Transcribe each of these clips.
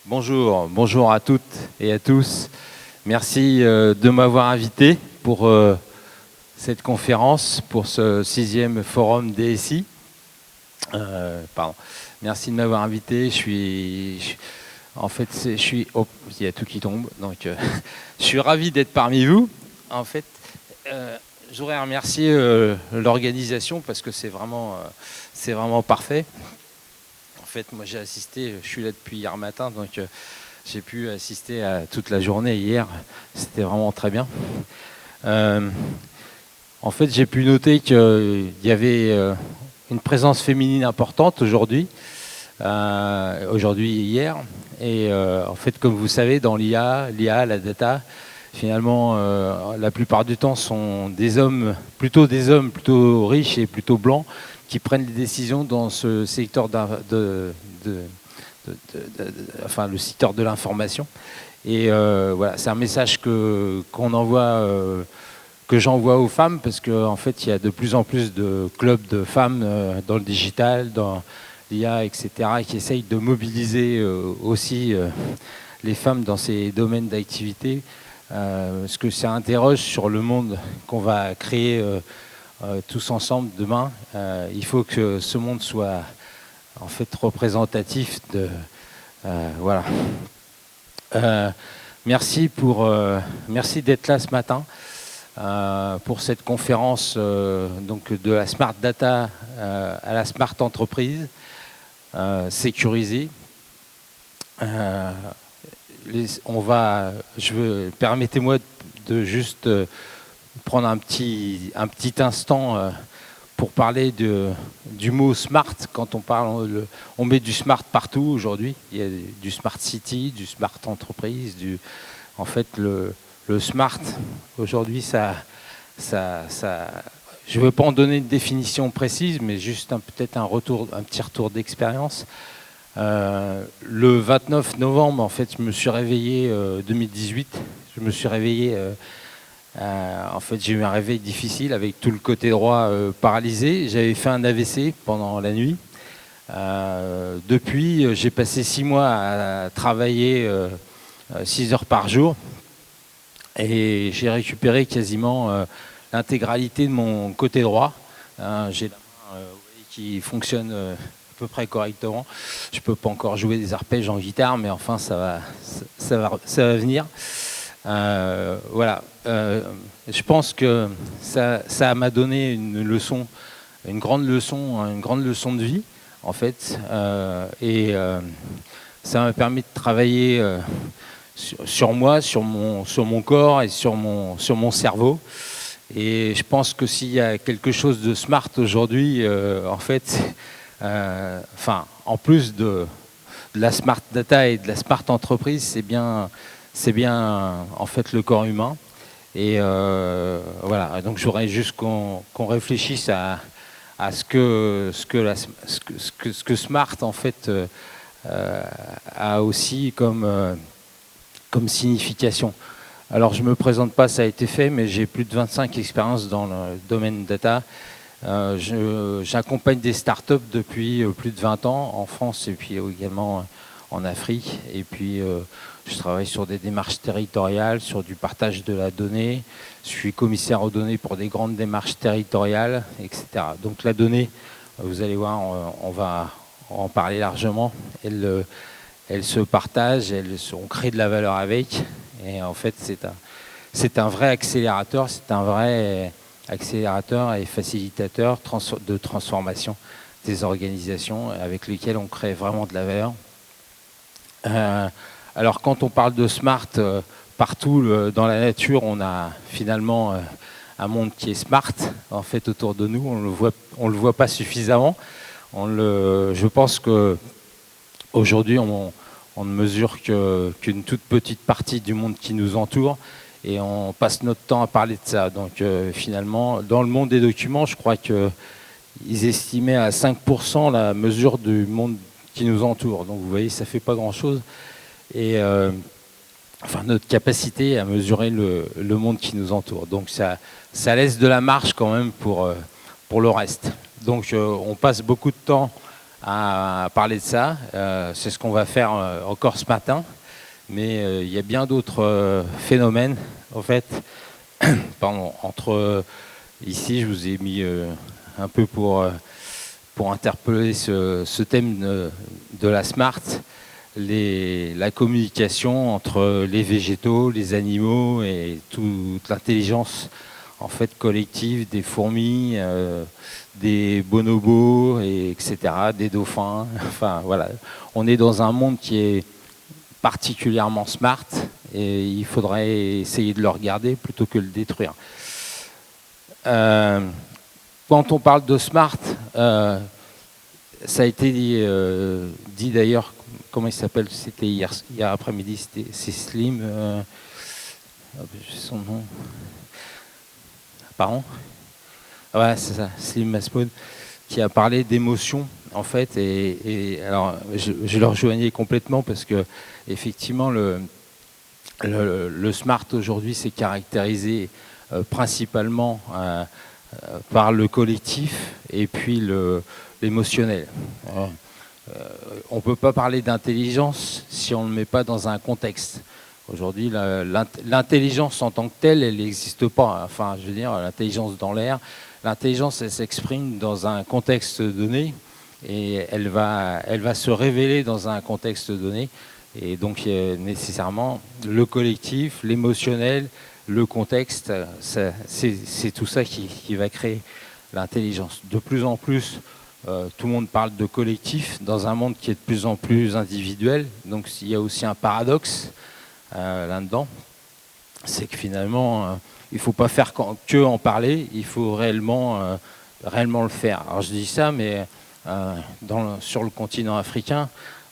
Bonjour, bonjour à toutes et à tous. Merci de m'avoir invité pour cette conférence, pour ce 6e forum DSI. Pardon. Merci de m'avoir invité. En fait, oh, il y a tout qui tombe. Donc, je suis ravi d'être parmi vous. En fait, je voudrais remercier l'organisation parce que c'est vraiment parfait. En fait, moi j'ai assisté, je suis là depuis hier matin, donc j'ai pu assister à toute la journée hier. C'était vraiment très bien. En fait, j'ai pu noter qu'il y avait une présence féminine importante aujourd'hui et hier. Et en fait, comme vous savez, dans l'IA, la data, finalement, la plupart du temps sont des hommes plutôt riches et plutôt blancs, qui prennent des décisions dans ce secteur enfin, le secteur de l'information. Et voilà, c'est un message que j'envoie aux femmes, parce qu'en fait, il y a de plus en plus de clubs de femmes dans le digital, dans l'IA, etc., qui essayent de mobiliser aussi les femmes dans ces domaines d'activité, parce que ça interroge sur le monde qu'on va créer tous ensemble demain. Il faut que ce monde soit en fait représentatif de voilà. Merci d'être là ce matin pour cette conférence donc de la Smart Data à la Smart Entreprise sécurisée. Permettez-moi de juste prendre un petit instant pour parler du mot smart. Quand on parle, on met du smart partout aujourd'hui. Il y a du smart city, du smart entreprise. En fait, le smart aujourd'hui, je ne veux pas en donner une définition précise, mais juste peut-être un petit retour d'expérience. Le 29 novembre, en fait, je me suis réveillé 2018. Je me suis réveillé. En fait, j'ai eu un réveil difficile avec tout le côté droit paralysé. J'avais fait un AVC pendant la nuit. Depuis, j'ai passé 6 mois à travailler 6 heures par jour. Et j'ai récupéré quasiment l'intégralité de mon côté droit. J'ai la main qui fonctionne à peu près correctement. Je ne peux pas encore jouer des arpèges en guitare, mais enfin, ça va venir. Voilà. Je pense que ça m'a donné une grande leçon de vie, en fait. Et ça m'a permis de travailler sur moi, sur mon corps et sur mon cerveau. Et je pense que s'il y a quelque chose de smart aujourd'hui, en fait, en plus de la smart data et de la smart entreprise, c'est bien en fait le corps humain. Et voilà. Donc j'aurais juste qu'on réfléchisse à ce que smart en fait a aussi comme signification. Alors je ne me présente pas, ça a été fait, mais j'ai plus de 25 expériences dans le domaine data. J'accompagne des startups depuis plus de 20 ans en France et puis également en Afrique. Et puis je travaille sur des démarches territoriales, sur du partage de la donnée. Je suis commissaire aux données pour des grandes démarches territoriales, etc. Donc la donnée, vous allez voir, on va en parler largement. Elle se partage, on crée de la valeur avec. Et en fait, c'est un vrai accélérateur, et facilitateur de transformation des organisations avec lesquelles on crée vraiment de la valeur. Alors quand on parle de smart, partout dans la nature, on a finalement un monde qui est smart en fait autour de nous. On le voit pas suffisamment. Je pense que aujourd'hui on ne mesure qu'une toute petite partie du monde qui nous entoure. Et on passe notre temps à parler de ça. Donc finalement, dans le monde des documents, je crois qu'ils estimaient à 5% la mesure du monde qui nous entoure. Donc vous voyez, ça ne fait pas grand-chose. Et notre capacité à mesurer le monde qui nous entoure. Donc ça laisse de la marge quand même pour le reste. Donc on passe beaucoup de temps à parler de ça. C'est ce qu'on va faire encore ce matin. Mais il y a bien d'autres phénomènes, en fait. Pardon, ici, je vous ai mis un peu pour interpeller ce thème de la SMART, la communication entre les végétaux, les animaux et toute l'intelligence en fait collective des fourmis, des bonobos, etc., des dauphins. Enfin voilà, on est dans un monde qui est particulièrement smart et il faudrait essayer de le regarder plutôt que de le détruire. Quand on parle de smart, ça a été dit d'ailleurs, comment il s'appelle, c'était hier après-midi, c'est Slim, son nom, pardon, ouais, c'est ça, Slim Maspoud, qui a parlé d'émotion en fait, et alors je le rejoignais complètement parce que effectivement le smart aujourd'hui c'est caractérisé principalement par le collectif et puis l'émotionnel. On ne peut pas parler d'intelligence si on ne le met pas dans un contexte. Aujourd'hui, l'intelligence en tant que telle, elle n'existe pas. Enfin, je veux dire, l'intelligence dans l'air. L'intelligence, elle s'exprime dans un contexte donné et elle va se révéler dans un contexte donné. Et donc, nécessairement, le collectif, l'émotionnel, le contexte, c'est tout ça qui va créer l'intelligence. De plus en plus, tout le monde parle de collectif dans un monde qui est de plus en plus individuel. Donc, il y a aussi un paradoxe là-dedans. C'est que finalement, il ne faut pas faire que en parler, il faut réellement le faire. Alors, je dis ça, mais sur le continent africain,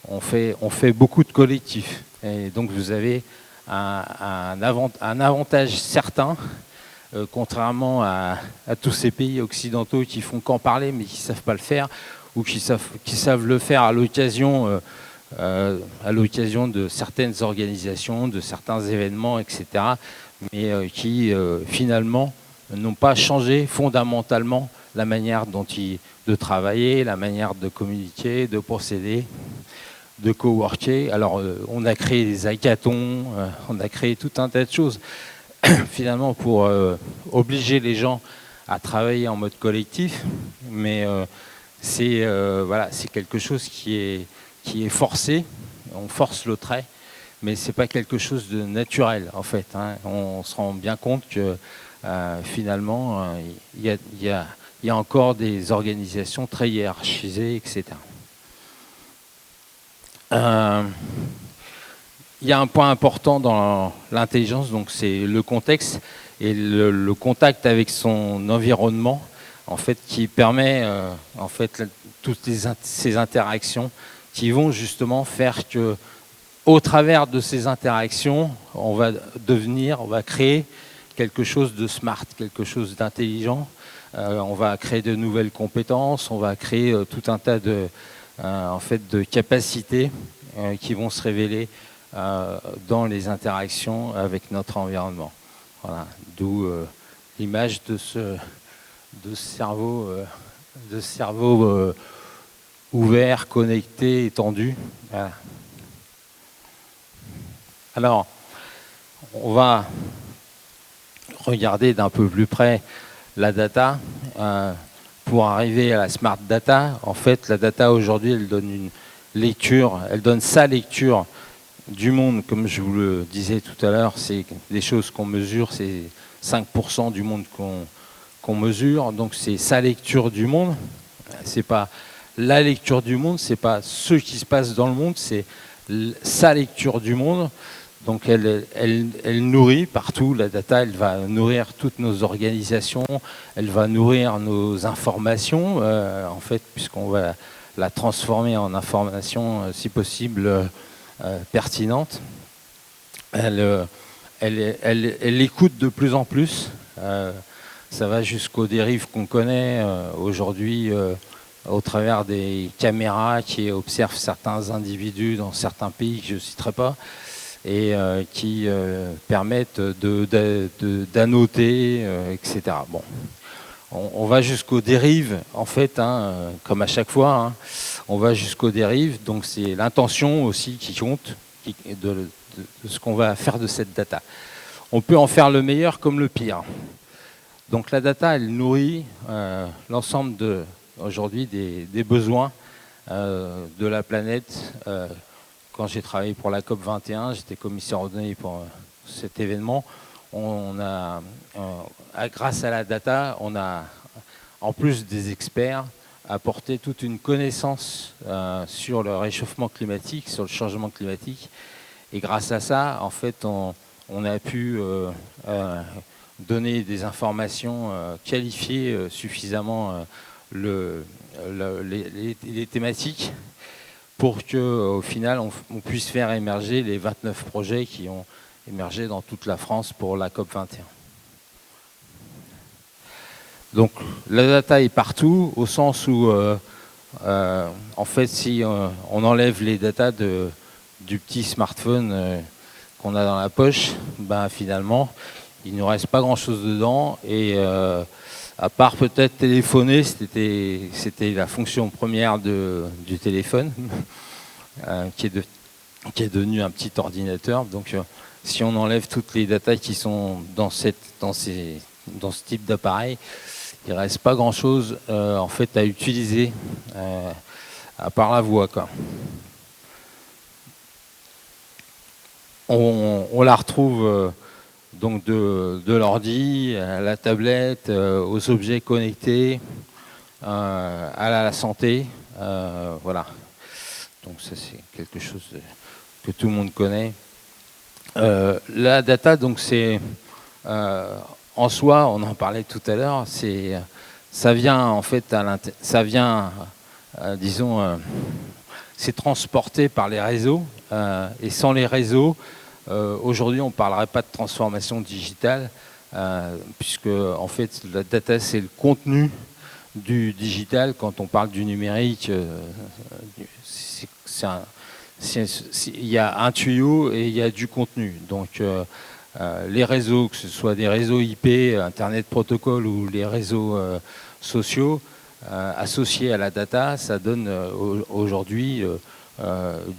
on fait beaucoup de collectifs. Et donc, vous avez un avantage certain, contrairement à tous ces pays occidentaux qui font qu'en parler, mais qui ne savent pas le faire, ou qui savent le faire à l'occasion de certaines organisations, de certains événements, etc., mais qui, finalement, n'ont pas changé fondamentalement la manière de travailler, la manière de communiquer, de procéder, de coworker. Alors, on a créé des hackathons, on a créé tout un tas de choses, finalement, pour obliger les gens à travailler en mode collectif, mais c'est quelque chose qui est forcé, on force le trait, mais ce n'est pas quelque chose de naturel, en fait. Hein. On se rend bien compte que, finalement, il y a encore des organisations très hiérarchisées, etc. Il y a un point important dans l'intelligence, donc c'est le contexte et le contact avec son environnement, en fait, qui permet en fait toutes ces interactions qui vont justement faire que, au travers de ces interactions, on va créer quelque chose de smart, quelque chose d'intelligent. On va créer de nouvelles compétences, on va créer tout un tas de capacités qui vont se révéler dans les interactions avec notre environnement. Voilà. D'où l'image de ce cerveau, ouvert, connecté, étendu. Voilà. Alors, on va regarder d'un peu plus près la data. Pour arriver à la smart data, en fait, la data aujourd'hui, elle donne une lecture, elle donne sa lecture du monde, comme je vous le disais tout à l'heure. C'est des choses qu'on mesure, c'est 5% du monde qu'on mesure, donc c'est sa lecture du monde. C'est pas la lecture du monde, c'est pas ce qui se passe dans le monde, c'est sa lecture du monde. Donc elle nourrit partout, la data, elle va nourrir toutes nos organisations, elle va nourrir nos informations, en fait, puisqu'on va la transformer en informations, si possible, pertinentes. Elle écoute de plus en plus. Ça va jusqu'aux dérives qu'on connaît aujourd'hui au travers des caméras qui observent certains individus dans certains pays que je ne citerai pas, et qui permettent d'annoter, etc. Bon. on va jusqu'aux dérives, en fait, hein, comme à chaque fois, hein, on va jusqu'aux dérives, donc c'est l'intention aussi qui compte de ce qu'on va faire de cette data. On peut en faire le meilleur comme le pire. Donc la data, elle nourrit l'ensemble aujourd'hui des besoins de la planète. Quand j'ai travaillé pour la COP 21, j'étais commissaire aux données pour cet événement. Grâce à la data, on a, en plus des experts, apporté toute une connaissance sur le réchauffement climatique, sur le changement climatique. Et grâce à ça, en fait, on a pu donner des informations qualifiées suffisamment les thématiques pour qu'au final, on puisse faire émerger les 29 projets qui ont émergé dans toute la France pour la COP 21. Donc la data est partout, au sens où, en fait, si on enlève les datas du petit smartphone qu'on a dans la poche, ben, finalement, il ne nous reste pas grand-chose dedans. Et à part peut-être téléphoner, c'était la fonction première du téléphone, qui est devenu un petit ordinateur. Donc si on enlève toutes les datas qui sont dans ce type d'appareil, il ne reste pas grand-chose en fait, à utiliser, à part la voix, quoi. On la retrouve donc de l'ordi à la tablette, aux objets connectés, à la santé. Voilà. Donc ça, c'est quelque chose que tout le monde connaît. La data, donc c'est en soi, on en parlait tout à l'heure, ça vient en fait disons, c'est transporté par les réseaux, et sans les réseaux, aujourd'hui on ne parlerait pas de transformation digitale, puisque en fait la data c'est le contenu du digital. Quand on parle du numérique, il y a un tuyau et il y a du contenu. Donc les réseaux, que ce soit des réseaux IP, Internet Protocol ou les réseaux sociaux, associés à la data, ça donne aujourd'hui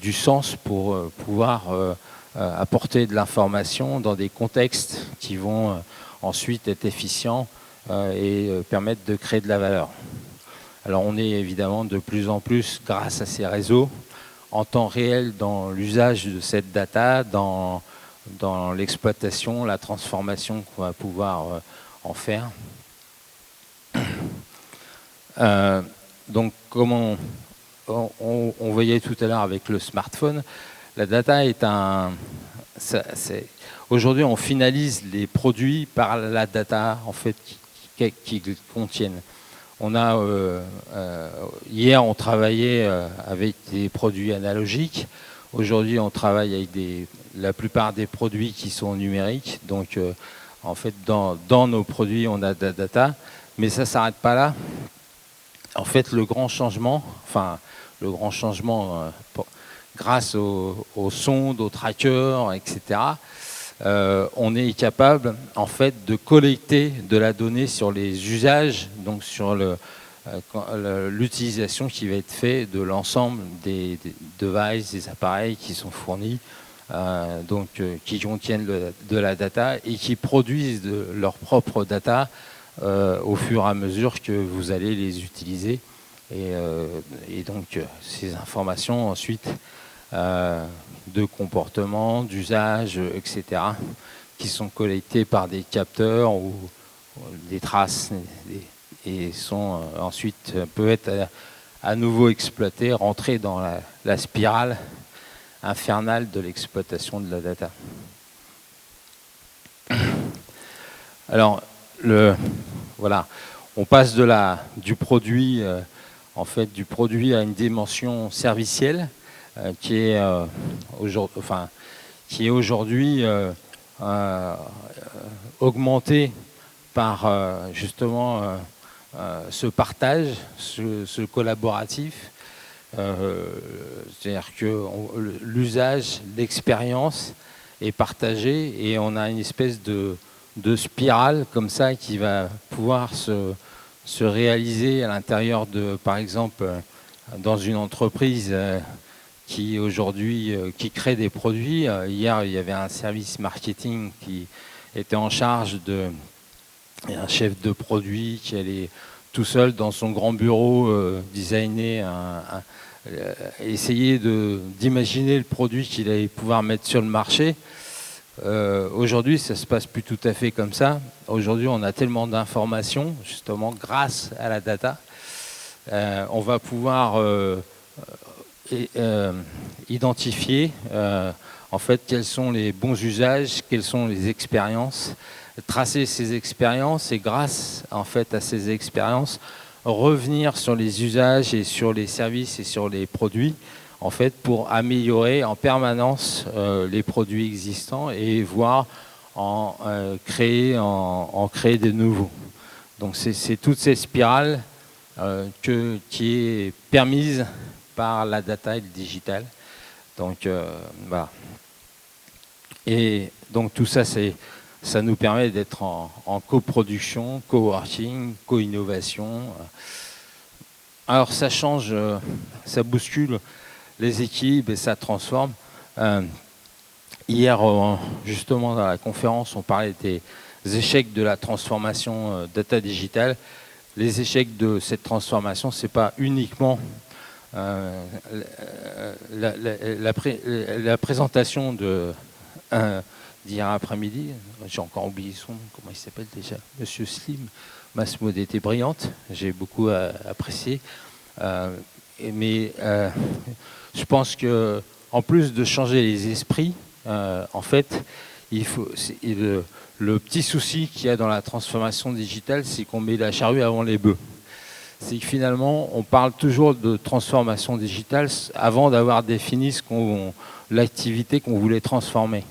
du sens pour pouvoir apporter de l'information dans des contextes qui vont ensuite être efficients et permettre de créer de la valeur. Alors on est évidemment de plus en plus, grâce à ces réseaux, en temps réel dans l'usage de cette data, dans l'exploitation, la transformation qu'on va pouvoir en faire. Donc, comme on voyait tout à l'heure avec le smartphone, la data est aujourd'hui, on finalise les produits par la data en fait qui contiennent. Hier, on travaillait avec des produits analogiques. Aujourd'hui, on travaille avec la plupart des produits qui sont numériques. Donc, en fait, dans nos produits, on a de la data. Mais ça ne s'arrête pas là. En fait, le grand changement, grâce aux sondes, aux trackers, etc., on est capable en fait de collecter de la donnée sur les usages, donc sur l'utilisation qui va être faite de l'ensemble des devices, des appareils qui sont fournis, qui contiennent de la data et qui produisent de leur propre data au fur et à mesure que vous allez les utiliser. Et donc ces informations ensuite de comportement, d'usage, etc., qui sont collectés par des capteurs ou des traces et sont ensuite peuvent être à nouveau exploités, rentrer dans la spirale infernale de l'exploitation de la data. Alors, voilà, on passe du produit à une dimension servicielle qui est aujourd'hui augmentée par justement ce partage, ce collaboratif. C'est-à-dire que l'usage, l'expérience est partagée et on a une espèce de spirale comme ça qui va pouvoir se réaliser à l'intérieur de, par exemple, dans une entreprise qui aujourd'hui qui crée des produits. Hier, il y avait un service marketing qui était en charge de un chef de produit qui allait tout seul dans son grand bureau designer, essayer d'imaginer le produit qu'il allait pouvoir mettre sur le marché. Aujourd'hui, ça se passe plus tout à fait comme ça. Aujourd'hui, on a tellement d'informations, justement, grâce à la data. On va pouvoir identifier en fait quels sont les bons usages, quelles sont les expériences, tracer ces expériences et grâce en fait à ces expériences revenir sur les usages et sur les services et sur les produits en fait pour améliorer en permanence les produits existants et voir en créer de nouveaux. Donc c'est toutes ces spirales qui est permise par la data et le digital. Donc voilà. Et donc tout ça, ça nous permet d'être en coproduction, coworking, co-innovation. Alors ça change, ça bouscule les équipes et ça transforme. Hier, justement, dans la conférence, on parlait des échecs de la transformation data digitale. Les échecs de cette transformation, ce n'est pas uniquement la présentation d'hier après-midi. J'ai encore oublié son nom, comment il s'appelle déjà, Monsieur Slim. Massimo était brillante, j'ai beaucoup apprécié. Mais je pense qu'en plus de changer les esprits, en fait, il faut, le petit souci qu'il y a dans la transformation digitale, c'est qu'on met la charrue avant les bœufs. C'est que finalement, on parle toujours de transformation digitale avant d'avoir défini l'activité qu'on voulait transformer.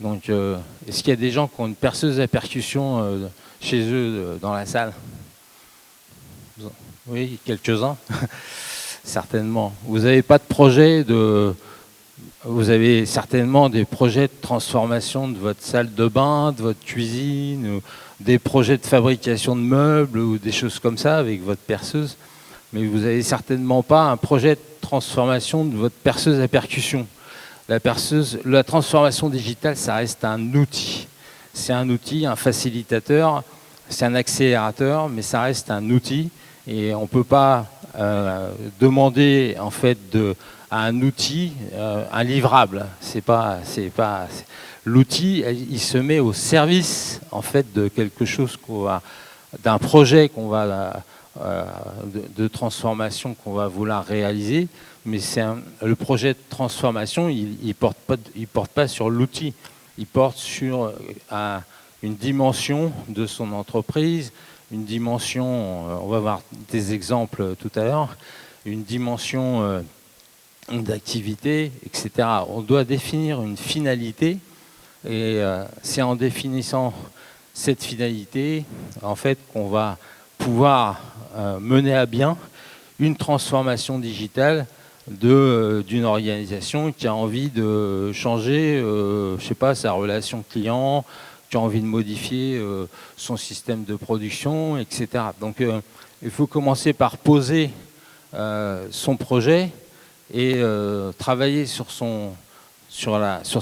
Donc, est-ce qu'il y a des gens qui ont une perceuse à percussion chez eux dans la salle? Oui, quelques-uns. Certainement. Vous n'avez pas de projet Vous avez certainement des projets de transformation de votre salle de bain, de votre cuisine, ou des projets de fabrication de meubles ou des choses comme ça avec votre perceuse. Mais vous n'avez certainement pas un projet de transformation de votre perceuse à percussion. La transformation digitale, ça reste un outil. C'est un outil, un facilitateur, c'est un accélérateur, mais ça reste un outil. Et on ne peut pas demander en fait à un outil, un livrable. L'outil, il se met au service en fait de quelque chose d'un projet de transformation qu'on va vouloir réaliser. Mais le projet de transformation, il porte pas sur l'outil, il porte sur une dimension de son entreprise, une dimension, on va voir des exemples tout à l'heure, une dimension d'activité, etc. On doit définir une finalité et c'est en définissant cette finalité en fait qu'on va pouvoir mener à bien une transformation digitale d'une organisation qui a envie de changer, je sais pas, sa relation client, qui a envie de modifier son système de production, etc. Donc il faut commencer par poser son projet et travailler sur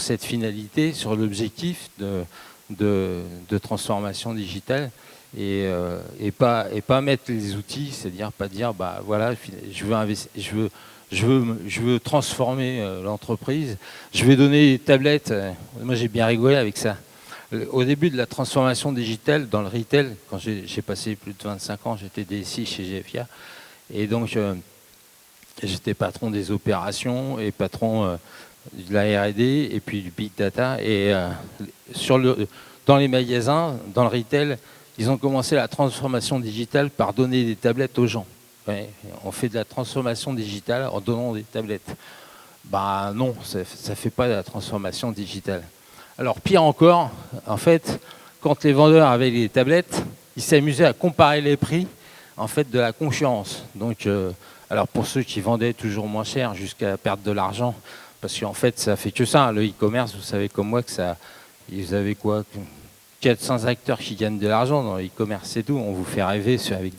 cette finalité, sur l'objectif de transformation digitale et pas mettre les outils, c'est-à-dire pas dire bah voilà, je veux transformer l'entreprise, je vais donner des tablettes. Moi j'ai bien rigolé avec ça. Au début de la transformation digitale dans le retail, quand j'ai passé plus de 25 ans, j'étais DSI chez GFIA et donc j'étais patron des opérations et patron de la R&D et puis du Big Data. Et dans les magasins, dans le retail, ils ont commencé la transformation digitale par donner des tablettes aux gens. Ouais, on fait de la transformation digitale en donnant des tablettes. Bah non, ça ne fait pas de la transformation digitale. Alors pire encore, en fait, quand les vendeurs avaient les tablettes, ils s'amusaient à comparer les prix en fait, de la concurrence. Donc, alors pour ceux qui vendaient toujours moins cher jusqu'à perdre de l'argent, parce qu'en fait ça fait que ça, le e-commerce, vous savez comme moi que ça, ils avaient quoi, 400 acteurs qui gagnent de l'argent dans l'e-commerce, c'est tout. On vous fait rêver avec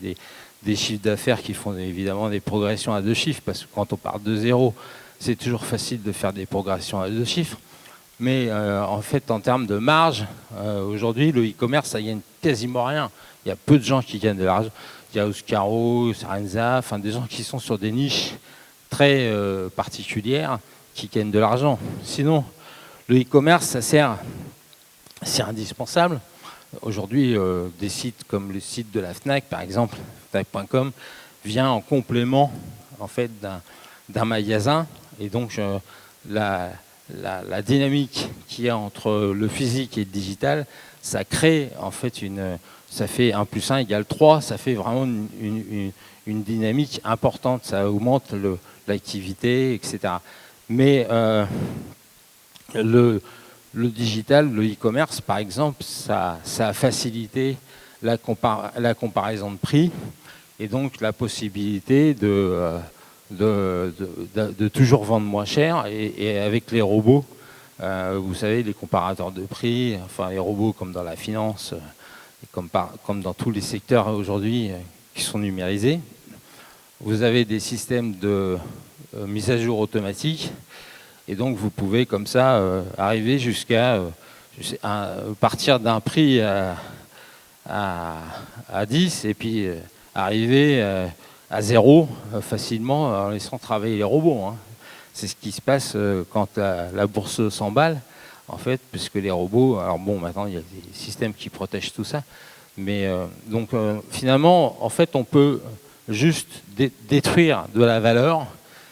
des chiffres d'affaires qui font évidemment des progressions à 2 chiffres, parce que quand on part de zéro, c'est toujours facile de faire des progressions à 2 chiffres. Mais en fait, en termes de marge, aujourd'hui, le e-commerce, ça gagne quasiment rien. Il y a peu de gens qui gagnent de l'argent. Il y a Oscaro, Sarenza, enfin des gens qui sont sur des niches très particulières qui gagnent de l'argent. Sinon, le e-commerce, c'est indispensable. Aujourd'hui, des sites comme le site de la Fnac, par exemple, Fnac.com, vient en complément en fait, d'un magasin. Et donc, la dynamique qu'il y a entre le physique et le digital, ça crée en fait ça fait 1 + 1 = 3, ça fait vraiment une dynamique importante, ça augmente l'activité, etc. Mais le digital, le e-commerce par exemple, ça a facilité la comparaison de prix et donc la possibilité de toujours vendre moins cher et avec les robots, vous savez, les comparateurs de prix, enfin les robots comme dans la finance, comme dans tous les secteurs aujourd'hui qui sont numérisés. Vous avez des systèmes de mise à jour automatique et donc vous pouvez comme ça arriver jusqu'à partir d'un prix à 10 et puis arriver à 0 facilement en laissant travailler les robots. Hein. C'est ce qui se passe quand la bourse s'emballe, en fait, puisque les robots, alors bon, maintenant il y a des systèmes qui protègent tout ça, mais donc finalement, en fait, on peut juste détruire de la valeur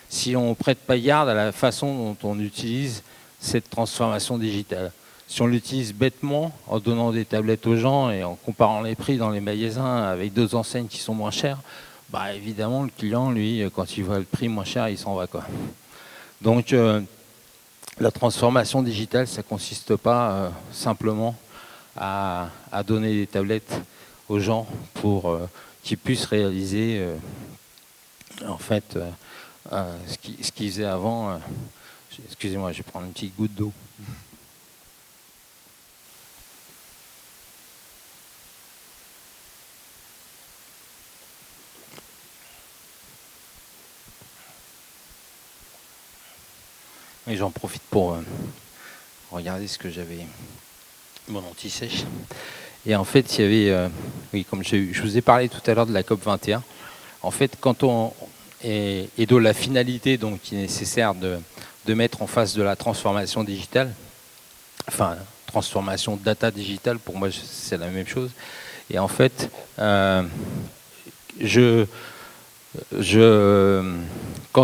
si on ne prête pas garde à la façon dont on utilise cette transformation digitale. Si on l'utilise bêtement, en donnant des tablettes aux gens et en comparant les prix dans les magasins avec 2 enseignes qui sont moins chères, bah évidemment, le client, lui, quand il voit le prix moins cher, il s'en va, quoi. Donc, la transformation digitale, ça ne consiste pas simplement à donner des tablettes aux gens pour qu'ils puissent réaliser, en fait, ce qu'ils faisaient avant. Excusez-moi, je vais prendre une petite goutte d'eau. Et j'en profite pour regarder ce que j'avais, mon anti-sèche. Et en fait, il y avait, oui, comme je vous ai parlé tout à l'heure de la COP 21, en fait, quand et de la finalité donc, qui est nécessaire de mettre en face de la transformation digitale, enfin, transformation data digitale, pour moi, c'est la même chose. Et en fait, quand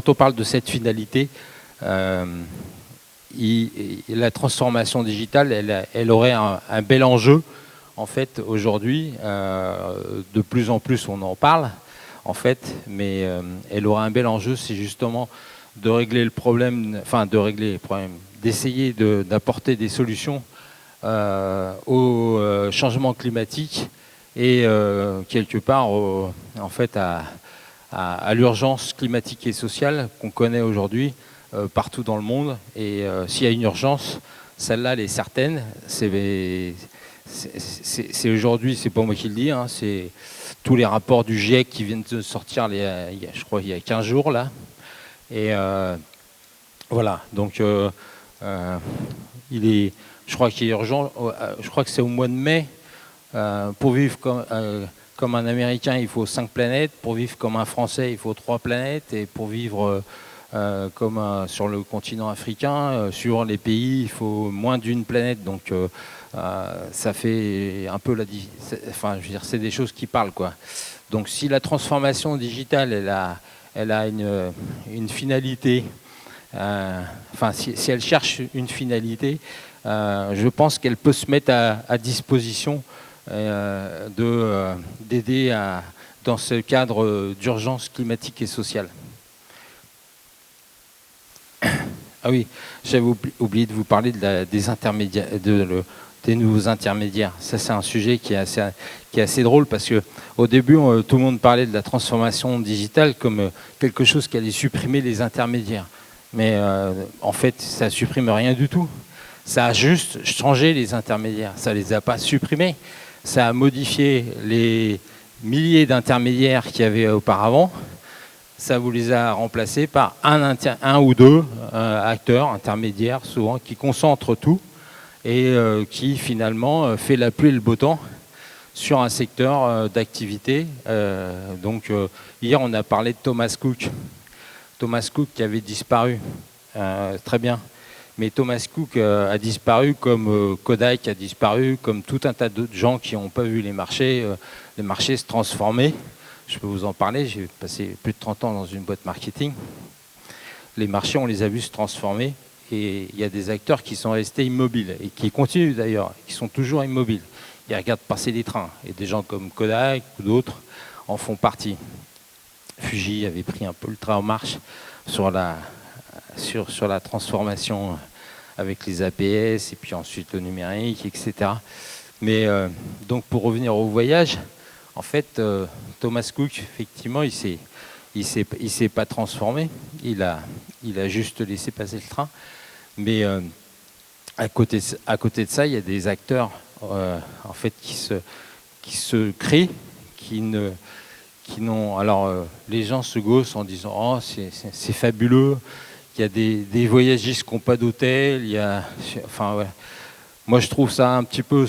on parle de cette finalité, la transformation digitale, elle aurait un bel enjeu. En fait, aujourd'hui, de plus en plus, on en parle, en fait, mais elle aurait un bel enjeu, c'est justement de régler le problème, enfin, d'essayer d'apporter des solutions au changement climatique et quelque part, en fait, à l'urgence climatique et sociale qu'on connaît aujourd'hui partout dans le monde. Et s'il y a une urgence, celle-là, elle est certaine. C'est aujourd'hui, c'est pas moi qui le dis, hein, c'est tous les rapports du GIEC qui viennent de sortir, je crois, il y a 15 jours, là. Et voilà, donc je crois qu'il est urgent, je crois que c'est au mois de mai, pour vivre comme un Américain, il faut 5 planètes, pour vivre comme un Français, il faut 3 planètes, et pour vivre comme sur le continent africain, sur les pays, il faut moins d'1 planète, donc ça fait un peu enfin, je veux dire, c'est des choses qui parlent, quoi. Donc si la transformation digitale, elle a une finalité, enfin si elle cherche une finalité, je pense qu'elle peut se mettre à disposition d'aider dans ce cadre d'urgence climatique et sociale. Ah oui, j'avais oublié de vous parler des intermédiaires, des nouveaux intermédiaires. Ça, c'est un sujet qui est assez drôle parce que au début, tout le monde parlait de la transformation digitale comme quelque chose qui allait supprimer les intermédiaires. Mais en fait, ça supprime rien du tout. Ça a juste changé les intermédiaires, ça ne les a pas supprimés. Ça a modifié les milliers d'intermédiaires qu'il y avait auparavant. Ça vous les a remplacés par un ou deux acteurs intermédiaires, souvent, qui concentrent tout et qui, finalement, fait la pluie et le beau temps sur un secteur d'activité. Donc, hier, on a parlé de Thomas Cook. Thomas Cook qui avait disparu. Très bien. Mais Thomas Cook a disparu comme Kodak a disparu, comme tout un tas d'autres gens qui n'ont pas vu les marchés se transformer. Je peux vous en parler, j'ai passé plus de 30 ans dans une boîte marketing. Les marchés, on les a vus se transformer et il y a des acteurs qui sont restés immobiles et qui continuent d'ailleurs, qui sont toujours immobiles. Ils regardent passer les trains et des gens comme Kodak ou d'autres en font partie. Fuji avait pris un peu le train en marche sur la transformation avec les APS et puis ensuite le numérique, etc. Mais donc pour revenir au voyage, en fait, Thomas Cook, effectivement, il s'est pas transformé, il a juste laissé passer le train. Mais à côté de ça, il y a des acteurs en fait qui se créent, qui n'ont. Alors les gens se gaussent en disant oh c'est fabuleux. Il y a des voyagistes qui n'ont pas d'hôtel. Enfin ouais. Moi je trouve ça un petit peu,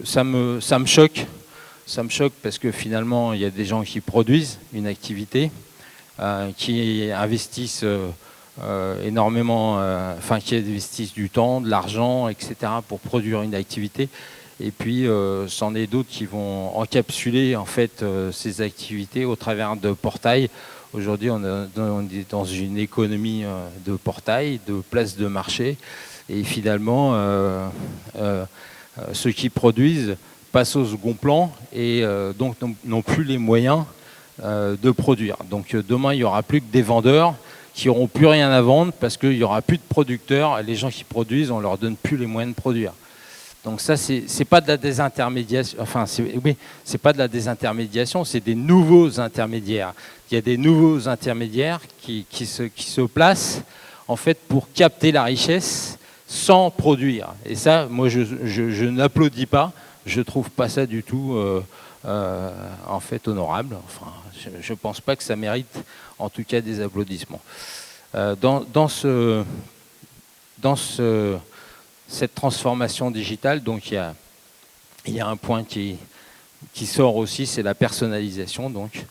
ça me choque. Ça me choque parce que finalement il y a des gens qui produisent une activité, qui investissent énormément, qui investissent du temps, de l'argent, etc. pour produire une activité. Et puis, c'en est d'autres qui vont encapsuler en fait ces activités au travers de portails. Aujourd'hui, on est dans une économie de portails, de places de marché. Et finalement, ceux qui produisent passent au second plan et donc n'ont plus les moyens de produire. Donc demain, il n'y aura plus que des vendeurs qui n'auront plus rien à vendre parce qu'il n'y aura plus de producteurs. Et les gens qui produisent, on ne leur donne plus les moyens de produire. Donc ça, c'est pas de la désintermédiation. Enfin, c'est pas de la désintermédiation, c'est des nouveaux intermédiaires. Il y a des nouveaux intermédiaires qui se placent en fait pour capter la richesse sans produire. Et ça, moi, je n'applaudis pas. Je trouve pas ça du tout en fait honorable. Enfin, je pense pas que ça mérite, en tout cas, des applaudissements. Dans cette transformation digitale, donc il y a un point qui sort aussi, c'est la personnalisation, donc,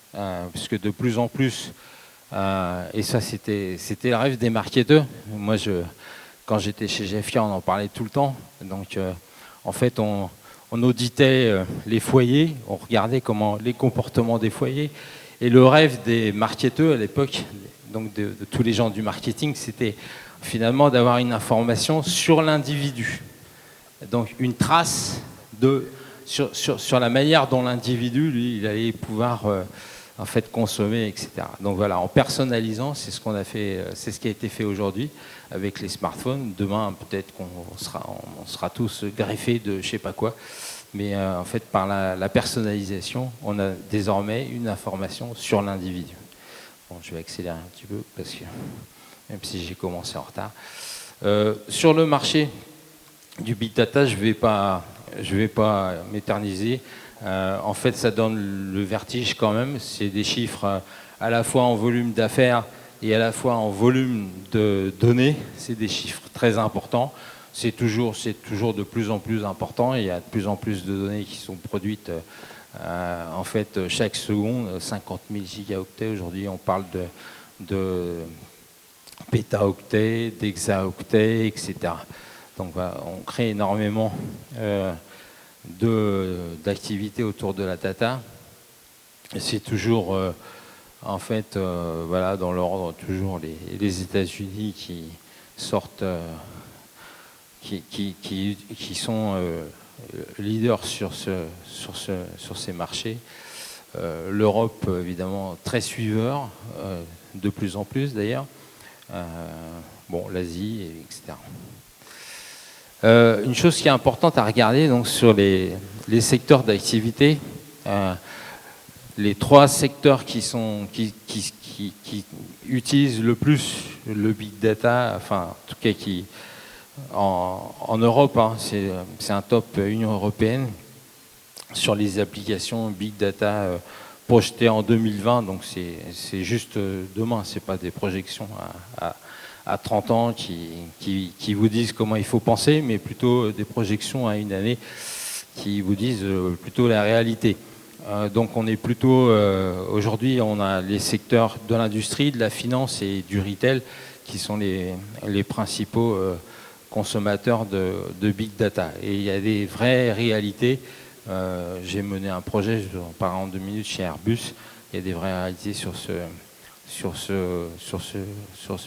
puisque de plus en plus, et ça c'était le rêve des marketeurs. Moi, quand j'étais chez GFIA, on en parlait tout le temps. Donc, en fait, on auditait les foyers, on regardait comment les comportements des foyers, et le rêve des marketeurs à l'époque, donc de tous les gens du marketing, c'était finalement d'avoir une information sur l'individu. Donc une trace sur la manière dont l'individu, lui, il allait pouvoir en fait consommer, etc. Donc voilà, en personnalisant, c'est ce qu'on a fait, c'est ce qui a été fait aujourd'hui avec les smartphones. Demain, peut-être qu'on sera tous greffés de je sais pas quoi. Mais en fait, par la personnalisation, on a désormais une information sur l'individu. Bon, je vais accélérer un petit peu parce que même si j'ai commencé en retard. Sur le marché du big data, je vais pas m'éterniser. En fait, ça donne le vertige quand même. C'est des chiffres à la fois en volume d'affaires et à la fois en volume de données. C'est des chiffres très importants. C'est toujours de plus en plus important. Il y a de plus en plus de données qui sont produites en fait chaque seconde. 50 000 gigaoctets. Aujourd'hui, on parle de pétaoctets, d'hexaoctets, etc. Donc on crée énormément d'activités autour de la data. C'est toujours en fait voilà, dans l'ordre toujours les États-Unis qui sortent qui sont leaders sur ces marchés. L'Europe évidemment très suiveur, de plus en plus d'ailleurs. Bon, l'Asie, etc. Une chose qui est importante à regarder donc, sur les secteurs d'activité, les trois secteurs qui utilisent le plus le big data, enfin en tout cas qui en Europe, hein, c'est un top Union européenne sur les applications Big Data projetées en 2020. Donc c'est juste demain, c'est pas des projections à 30 ans qui vous disent comment il faut penser, mais plutôt des projections à une année qui vous disent plutôt la réalité. Donc on est plutôt, aujourd'hui on a les secteurs de l'industrie, de la finance et du retail qui sont les principaux consommateurs de big data. Et il y a des vraies réalités. J'ai mené un projet, je vous en parlerai en 2 minutes, chez Airbus. Il y a des vraies réalités sur ce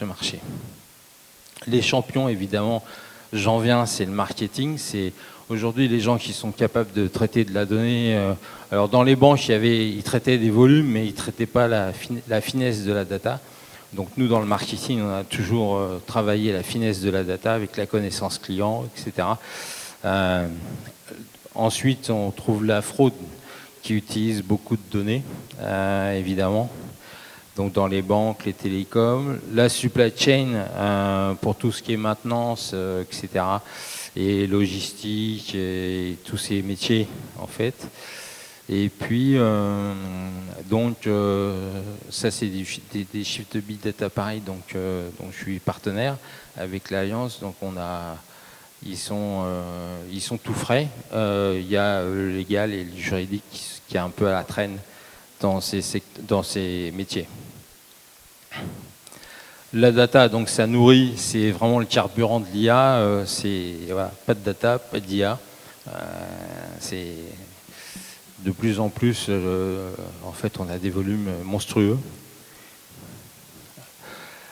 marché. Les champions, évidemment, j'en viens, c'est le marketing. C'est aujourd'hui les gens qui sont capables de traiter de la donnée. Alors dans les banques, ils traitaient des volumes, mais ils ne traitaient pas la finesse de la data. Donc nous, dans le marketing, on a toujours travaillé la finesse de la data avec la connaissance client, etc. Ensuite, on trouve la fraude qui utilise beaucoup de données, évidemment. Donc dans les banques, les télécoms, la supply chain pour tout ce qui est maintenance, etc. Et logistique et tous ces métiers, en fait. Et puis, ça c'est des chiffres de big data pareil, donc je suis partenaire avec l'Alliance, donc ils sont tout frais. Il y a le légal et le juridique qui est un peu à la traîne dans ces métiers. La data, donc ça nourrit, c'est vraiment le carburant de l'IA. Voilà, pas de data, pas d'IA. C'est de plus en plus, en fait, on a des volumes monstrueux.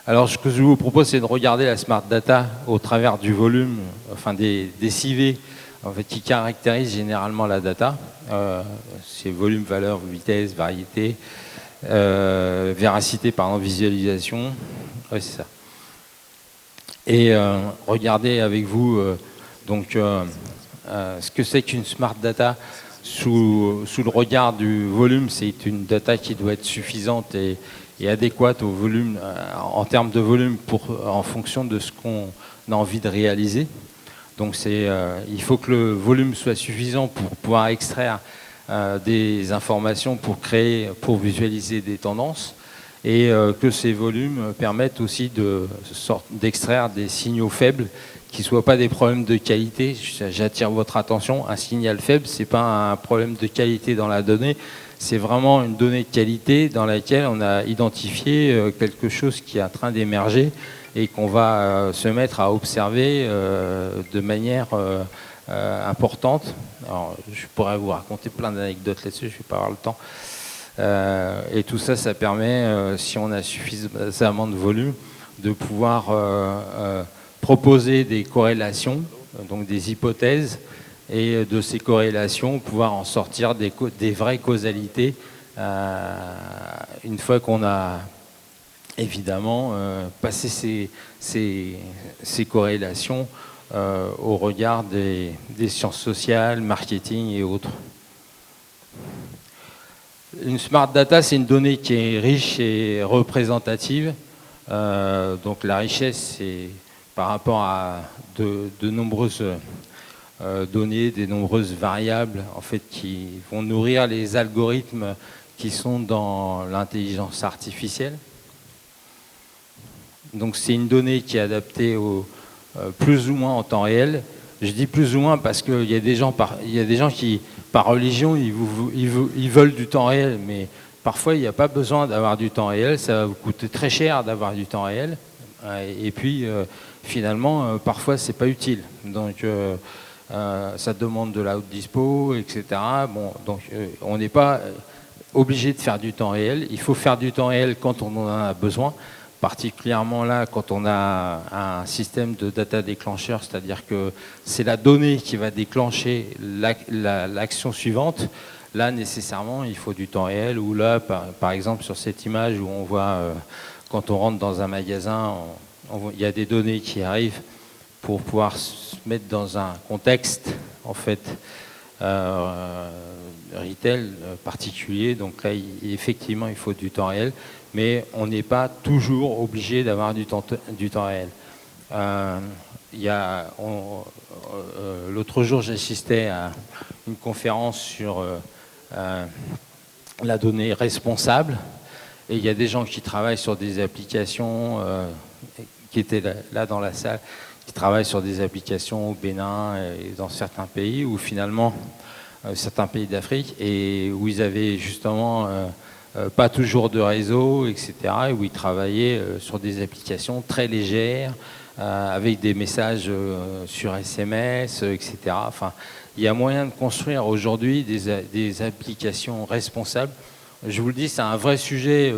Alors, ce que je vous propose, c'est de regarder la smart data au travers du volume, enfin des CV, en fait, qui caractérisent généralement la data. C'est volume, valeur, vitesse, variété, véracité, pardon, visualisation. Oui, c'est ça. Et regardez avec vous ce que c'est qu'une smart data. Sous le regard du volume, c'est une data qui doit être suffisante et adéquate au volume, en termes de volume, en fonction de ce qu'on a envie de réaliser. Donc il faut que le volume soit suffisant pour pouvoir extraire des informations, pour visualiser des tendances, et que ces volumes permettent aussi d'extraire des signaux faibles qui ne soient pas des problèmes de qualité. J'attire votre attention, un signal faible, ce n'est pas un problème de qualité dans la donnée, c'est vraiment une donnée de qualité dans laquelle on a identifié quelque chose qui est en train d'émerger et qu'on va se mettre à observer de manière importante. Alors, je pourrais vous raconter plein d'anecdotes là-dessus, je ne vais pas avoir le temps. Et tout ça, ça permet, si on a suffisamment de volume, de pouvoir proposer des corrélations, donc des hypothèses, et de ces corrélations, pouvoir en sortir des vraies causalités, une fois qu'on a évidemment passé ces corrélations au regard des sciences sociales, marketing et autres. Une smart data, c'est une donnée qui est riche et représentative. Donc la richesse, c'est par rapport à de nombreuses données, des nombreuses variables en fait, qui vont nourrir les algorithmes qui sont dans l'intelligence artificielle. Donc c'est une donnée qui est adaptée plus ou moins en temps réel. Je dis plus ou moins parce qu'il y a des gens qui, par religion, ils veulent du temps réel, mais parfois il n'y a pas besoin d'avoir du temps réel, ça va vous coûter très cher d'avoir du temps réel, et puis finalement parfois c'est pas utile, donc ça demande de la haute dispo, etc. Bon, donc on n'est pas obligé de faire du temps réel, il faut faire du temps réel quand on en a besoin, particulièrement là quand on a un système de data déclencheur, c'est-à-dire que c'est la donnée qui va déclencher l'action suivante. Là, nécessairement, il faut du temps réel, ou là, par exemple, sur cette image où on voit, quand on rentre dans un magasin, il y a des données qui arrivent pour pouvoir se mettre dans un contexte, en fait, retail particulier. Donc là, effectivement, il faut du temps réel, mais on n'est pas toujours obligé d'avoir du temps réel. l'autre jour, j'assistais à une conférence sur la donnée responsable. Et il y a des gens qui travaillent sur des applications, qui étaient là dans la salle, qui travaillent sur des applications au Bénin et dans certains pays, où finalement, certains pays d'Afrique, et où ils avaient justement pas toujours de réseau, etc., et où ils travaillaient sur des applications très légères, avec des messages sur SMS, etc. Enfin, il y a moyen de construire aujourd'hui des applications responsables. Je vous le dis, c'est un vrai sujet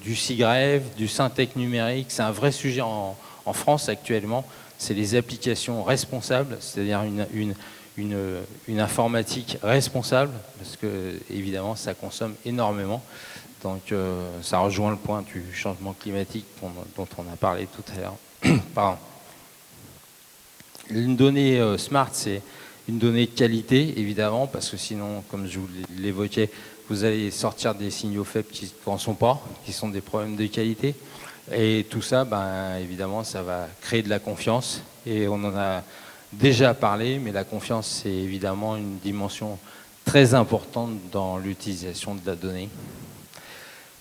du SIGREV, du Syntec numérique, c'est un vrai sujet en France actuellement. C'est les applications responsables, c'est-à-dire une informatique responsable, parce que évidemment ça consomme énormément. Donc ça rejoint le point du changement climatique dont on a parlé tout à l'heure. Pardon. Une donnée smart, c'est une donnée de qualité, évidemment, parce que sinon, comme je vous l'évoquais, vous allez sortir des signaux faibles qui n'en sont pas, qui sont des problèmes de qualité. Et tout ça, ben, évidemment, ça va créer de la confiance. Et on en a déjà parlé, mais la confiance, c'est évidemment une dimension très importante dans l'utilisation de la donnée.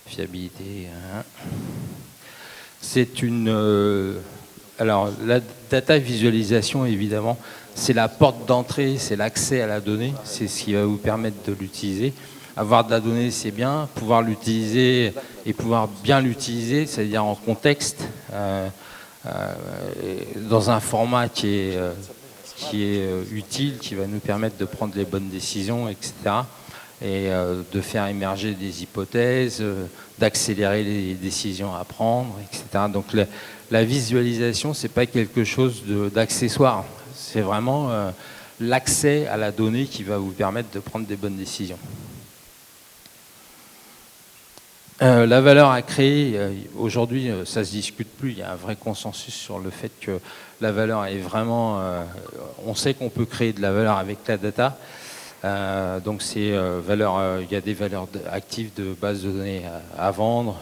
Fiabilité. Hein. C'est une... alors, la data visualisation, évidemment, c'est la porte d'entrée, c'est l'accès à la donnée, c'est ce qui va vous permettre de l'utiliser. Avoir de la donnée, c'est bien. Pouvoir l'utiliser et pouvoir bien l'utiliser, c'est-à-dire en contexte, dans un format qui est utile, qui va nous permettre de prendre les bonnes décisions, etc. Et de faire émerger des hypothèses, d'accélérer les décisions à prendre, etc. Donc la visualisation, c'est pas quelque chose d'accessoire. C'est vraiment l'accès à la donnée qui va vous permettre de prendre des bonnes décisions. La valeur à créer, aujourd'hui, ça ne se discute plus. Il y a un vrai consensus sur le fait que la valeur est vraiment... on sait qu'on peut créer de la valeur avec la data. Donc il y a des valeurs actives de base de données à vendre,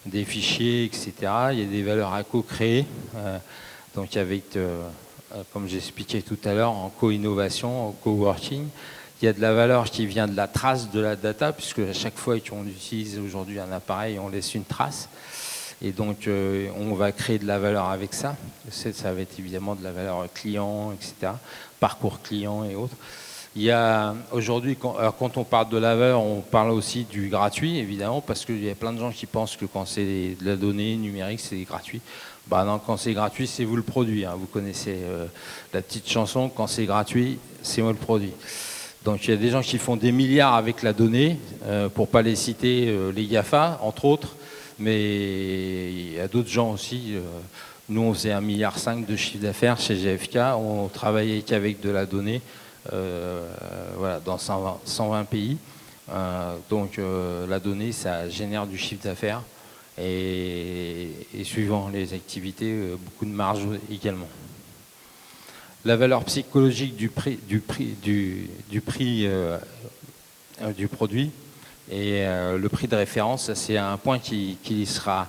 des fichiers, etc. Il y a des valeurs à co-créer. Donc avec, comme j'expliquais tout à l'heure, en co-innovation, en co-working. Il y a de la valeur qui vient de la trace de la data, puisque à chaque fois qu'on utilise aujourd'hui un appareil, on laisse une trace. Et donc, on va créer de la valeur avec ça. Ça va être évidemment de la valeur client, etc., parcours client et autres. Il y a aujourd'hui, quand on parle de la valeur, on parle aussi du gratuit, évidemment, parce qu'il y a plein de gens qui pensent que quand c'est de la donnée numérique, c'est gratuit. Bah non, quand c'est gratuit, c'est vous le produit. Hein. Vous connaissez la petite chanson, quand c'est gratuit, c'est moi le produit. Donc il y a des gens qui font des milliards avec la donnée, pour ne pas les citer, les GAFA, entre autres, mais il y a d'autres gens aussi. Nous, on faisait 1,5 milliard de chiffre d'affaires chez GFK, on travaillait qu'avec de la donnée, voilà, dans 120 pays. Donc la donnée, ça génère du chiffre d'affaires et suivant les activités, beaucoup de marge également. La valeur psychologique du produit et le prix de référence, c'est un point qui sera,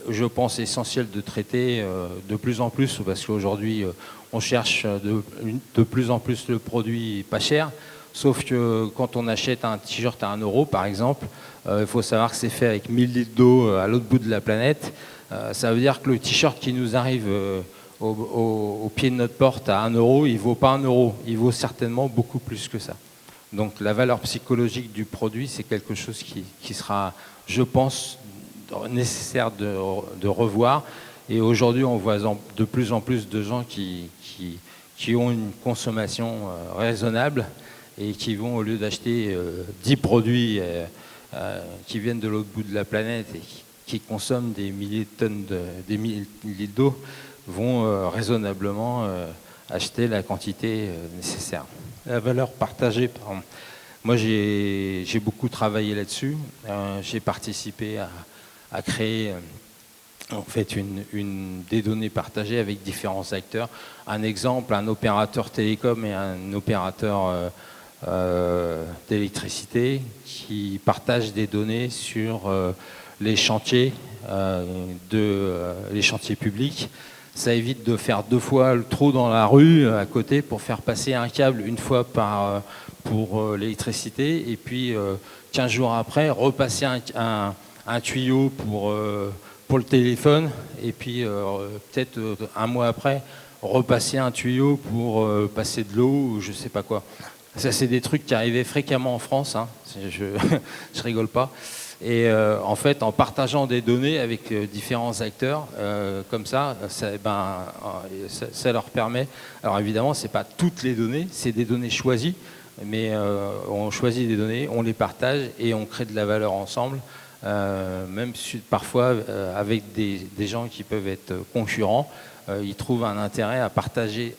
je pense, essentiel de traiter de plus en plus, parce qu'aujourd'hui, on cherche de plus en plus le produit pas cher, sauf que quand on achète un t-shirt à 1 euro, par exemple, il faut savoir que c'est fait avec 1000 litres d'eau à l'autre bout de la planète. Ça veut dire que le t-shirt qui nous arrive au pied de notre porte à 1 euro, il ne vaut pas 1 euro, il vaut certainement beaucoup plus que ça. Donc la valeur psychologique du produit, c'est quelque chose qui sera, je pense, nécessaire de revoir. Et aujourd'hui, on voit de plus en plus de gens qui ont une consommation raisonnable et qui vont, au lieu d'acheter 10 produits qui viennent de l'autre bout de la planète et qui consomment des milliers de tonnes, des milliers d'eau, vont raisonnablement acheter la quantité nécessaire. La valeur partagée, pardon. Moi, j'ai beaucoup travaillé là-dessus. J'ai participé à créer en fait des données partagées avec différents acteurs. Un exemple, un opérateur télécom et un opérateur d'électricité qui partagent des données sur les chantiers, les chantiers publics. Ça évite de faire 2 fois le trou dans la rue à côté pour faire passer un câble une fois pour l'électricité, et puis 15 jours après, repasser un tuyau pour le téléphone, et puis peut-être un mois après, repasser un tuyau pour passer de l'eau ou je sais pas quoi. Ça, c'est des trucs qui arrivaient fréquemment en France, hein. Je rigole pas. Et en fait, en partageant des données avec différents acteurs, comme ça, ça leur permet. Alors évidemment, c'est pas toutes les données, c'est des données choisies, mais on choisit des données, on les partage et on crée de la valeur ensemble, même si, parfois avec des gens qui peuvent être concurrents, ils trouvent un intérêt à partager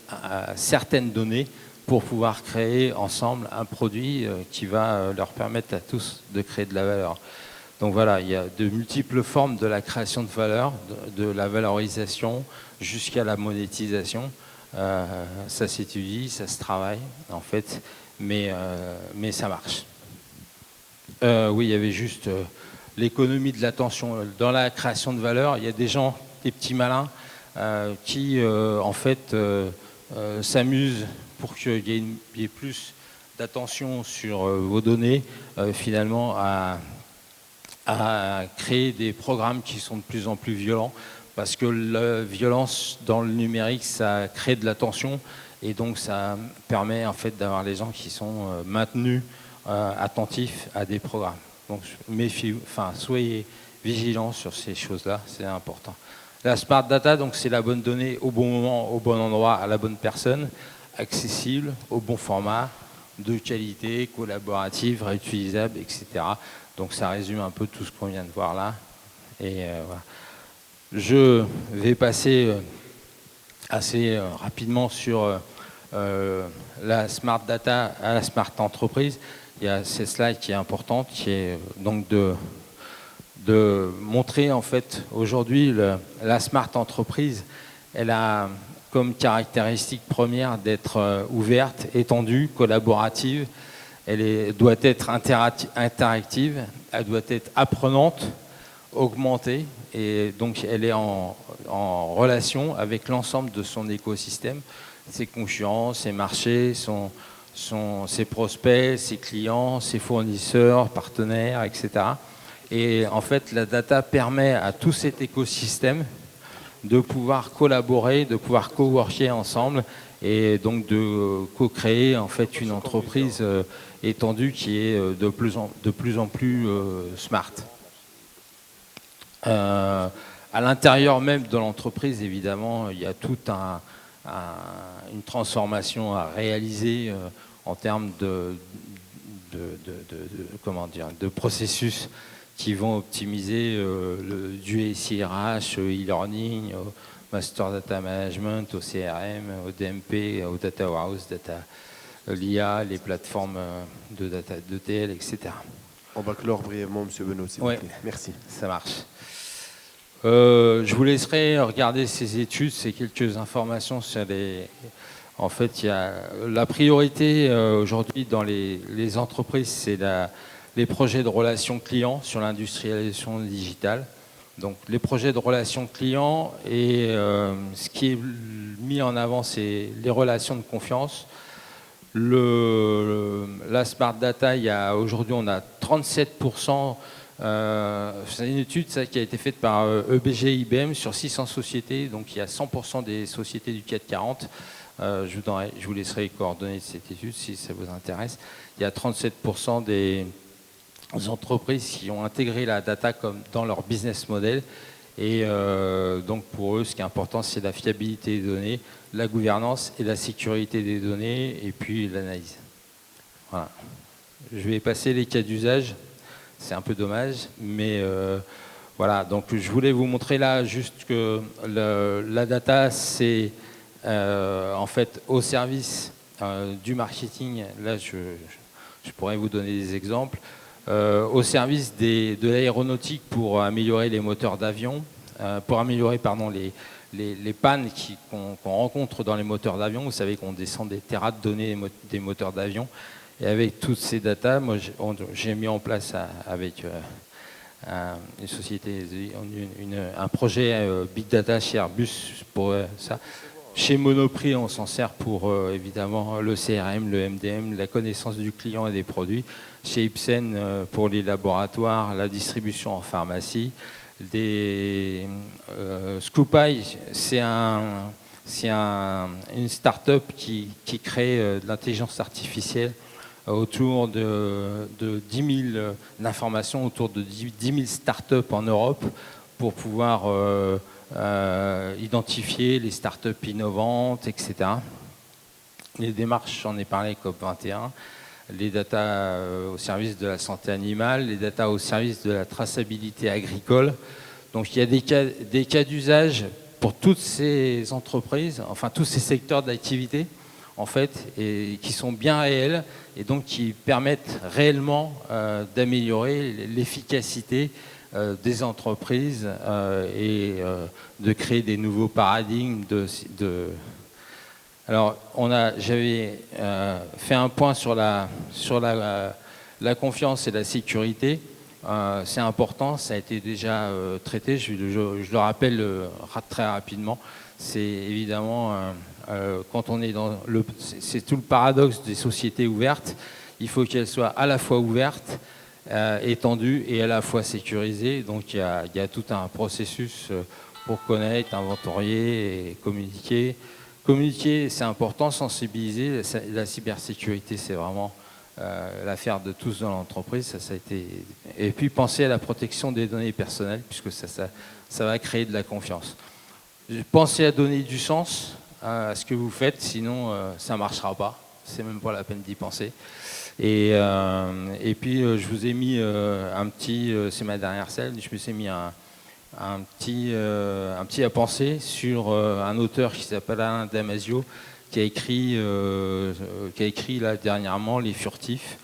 certaines données pour pouvoir créer ensemble un produit qui va leur permettre à tous de créer de la valeur. Donc voilà, il y a de multiples formes de la création de valeur, de la valorisation jusqu'à la monétisation. Ça s'étudie, ça se travaille en fait, mais ça marche. Oui, il y avait juste l'économie de l'attention. Dans la création de valeur, il y a des gens, des petits malins, qui en fait s'amusent pour qu'il y ait plus d'attention sur vos données, finalement à créer des programmes qui sont de plus en plus violents, parce que la violence dans le numérique, ça crée de la tension, et donc ça permet en fait d'avoir les gens qui sont maintenus attentifs à des programmes. Donc soyez vigilants sur ces choses-là, c'est important. La smart data, donc c'est la bonne donnée au bon moment, au bon endroit, à la bonne personne, accessible, au bon format, de qualité, collaborative, réutilisable, etc. Donc ça résume un peu tout ce qu'on vient de voir là. Et voilà. Je vais passer assez rapidement sur la smart data à la smart entreprise. Il y a cette slide qui est importante, qui est donc de montrer en fait aujourd'hui la smart entreprise. Elle a comme caractéristique première d'être ouverte, étendue, collaborative. Elle doit être interactive, elle doit être apprenante, augmentée, et donc elle est en relation avec l'ensemble de son écosystème, ses concurrents, ses marchés, ses prospects, ses clients, ses fournisseurs, partenaires, etc. Et en fait, la data permet à tout cet écosystème de pouvoir collaborer, de pouvoir coworker ensemble, et donc de co-créer en fait une entreprise étendue qui est de plus en plus smart. À l'intérieur même de l'entreprise, évidemment, il y a toute une transformation à réaliser en termes de processus qui vont optimiser du SIRH, e-learning, au Master Data Management, au CRM, au DMP, au Data Warehouse, l'IA, les plateformes de data, d'ETL, etc. On va clore brièvement, M. Benoît, s'il vous plaît. Merci. Ça marche. Je vous laisserai regarder ces études, ces quelques informations sur les... En fait, il y a la priorité aujourd'hui dans les entreprises, c'est les projets de relations clients sur l'industrialisation digitale. Donc les projets de relations clients, et ce qui est mis en avant, c'est les relations de confiance. La smart data, aujourd'hui on a 37%, c'est une étude qui a été faite par EBG IBM sur 600 sociétés, donc il y a 100% des sociétés du CAC 40. Je vous laisserai les coordonnées de cette étude si ça vous intéresse. Il y a 37% des entreprises qui ont intégré la data comme dans leur business model. Et donc pour eux, ce qui est important, c'est la fiabilité des données, la gouvernance et la sécurité des données, et puis l'analyse. Voilà. Je vais passer les cas d'usage. C'est un peu dommage, mais voilà. Donc je voulais vous montrer là juste que la data, c'est en fait au service du marketing. Là, je pourrais vous donner des exemples. Au service de l'aéronautique pour améliorer les moteurs d'avion, pour améliorer les pannes qu'on rencontre dans les moteurs d'avion. Vous savez qu'on descend des terras de données des moteurs d'avion. Et avec toutes ces datas, moi j'ai mis en place avec une société, un projet Big Data chez Airbus pour ça. Chez Monoprix, on s'en sert pour évidemment le CRM, le MDM, la connaissance du client et des produits. Chez Ipsen, pour les laboratoires, la distribution en pharmacie. Scoopeye, c'est une start-up qui crée de l'intelligence artificielle autour de 10 000 d'informations, autour de 10 000 start-up en Europe pour pouvoir identifier les start-up innovantes, etc. Les démarches, j'en ai parlé, COP21, les data au service de la santé animale, les data au service de la traçabilité agricole. Donc il y a des cas d'usage pour toutes ces entreprises, enfin tous ces secteurs d'activité, en fait, et qui sont bien réels et donc qui permettent réellement d'améliorer l'efficacité des entreprises et de créer des nouveaux paradigmes Alors, j'avais fait un point sur la confiance et la sécurité. C'est important, ça a été déjà traité, je le rappelle très rapidement. C'est évidemment, quand on est c'est tout le paradoxe des sociétés ouvertes, il faut qu'elles soient à la fois ouvertes, étendues et à la fois sécurisées. Donc il y a tout un processus pour connaître, inventorier et communiquer. Communiquer, c'est important, sensibiliser. La cybersécurité, c'est vraiment l'affaire de tous dans l'entreprise. Ça a été... Et puis penser à la protection des données personnelles, puisque ça va créer de la confiance. Pensez à donner du sens à ce que vous faites, sinon ça ne marchera pas. C'est même pas la peine d'y penser. Et puis je vous ai mis un petit, c'est ma dernière scène, je me suis mis un petit à penser sur un auteur qui s'appelle Alain Damasio, qui a écrit là dernièrement Les Furtifs.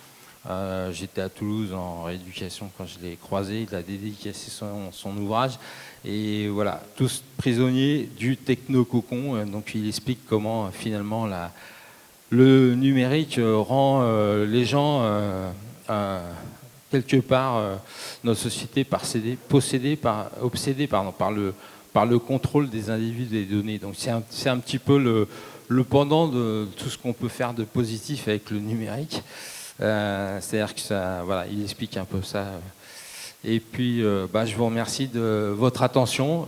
J'étais à Toulouse en rééducation quand je l'ai croisé, il a dédicacé son ouvrage. Et voilà, tous prisonniers du techno-cocon. Donc il explique comment finalement le numérique rend les gens quelque part notre société obsédée par le contrôle des individus et des données. Donc c'est un petit peu le pendant de tout ce qu'on peut faire de positif avec le numérique. C'est-à-dire que voilà, il explique un peu ça. Et puis, je vous remercie de votre attention.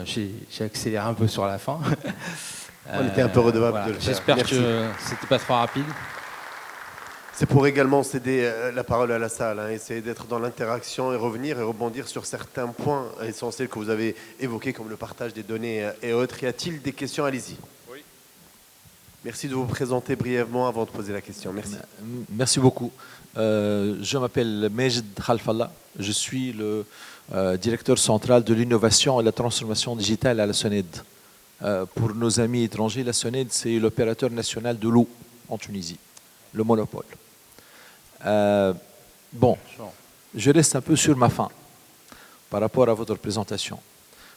J'ai accéléré un peu sur la fin. On était un peu redevable de le faire. J'espère que c'était pas trop rapide. C'est pour également céder la parole à la salle, essayer d'être dans l'interaction et revenir et rebondir sur certains points essentiels que vous avez évoqués, comme le partage des données et autres. Y a-t-il des questions? Allez-y. Oui. Merci de vous présenter brièvement avant de poser la question. Merci. Merci beaucoup. Je m'appelle Majd Khalfallah. Je suis le directeur central de l'innovation et la transformation digitale à la SONED. Pour nos amis étrangers, la SONED, c'est l'opérateur national de l'eau en Tunisie, le monopole. Je reste un peu sur ma faim par rapport à votre présentation.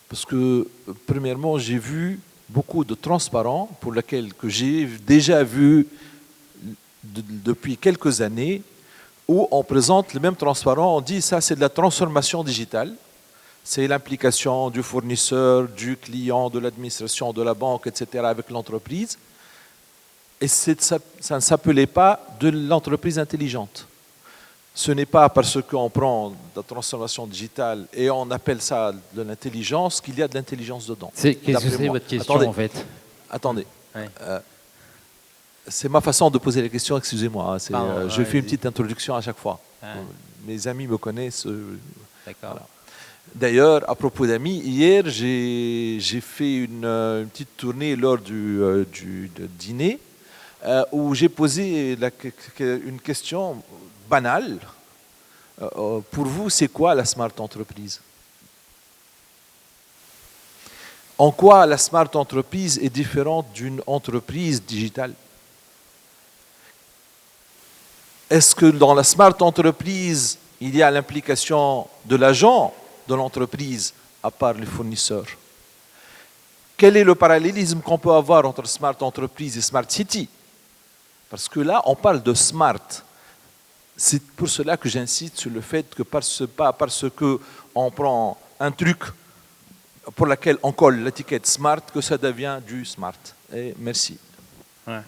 Parce que, premièrement, j'ai vu beaucoup de transparents pour lesquels que j'ai déjà vu depuis quelques années où on présente le même transparent, on dit ça c'est de la transformation digitale, c'est l'implication du fournisseur, du client, de l'administration, de la banque, etc. avec l'entreprise. Et ça ne s'appelait pas de l'entreprise intelligente. Ce n'est pas parce qu'on prend de la transformation digitale et on appelle ça de l'intelligence qu'il y a de l'intelligence dedans. Qu'est-ce que c'est votre question en fait? Attendez. Ouais. C'est ma façon de poser les questions, excusez-moi. Je fais une petite introduction à chaque fois. Mes amis me connaissent. D'accord. Voilà. D'ailleurs, à propos d'amis, hier, j'ai fait une petite tournée lors du dîner où j'ai posé une question banale. Pour vous, c'est quoi la smart entreprise? En quoi la smart entreprise est différente d'une entreprise digitale? Est-ce que dans la smart entreprise, il y a l'implication de l'agent de l'entreprise à part les fournisseurs? Quel est le parallélisme qu'on peut avoir entre smart entreprise et smart city? Parce que là, on parle de smart. C'est pour cela que j'insiste sur le fait que pas parce qu'on prend un truc pour lequel on colle l'étiquette smart que ça devient du smart. Et merci. Ouais.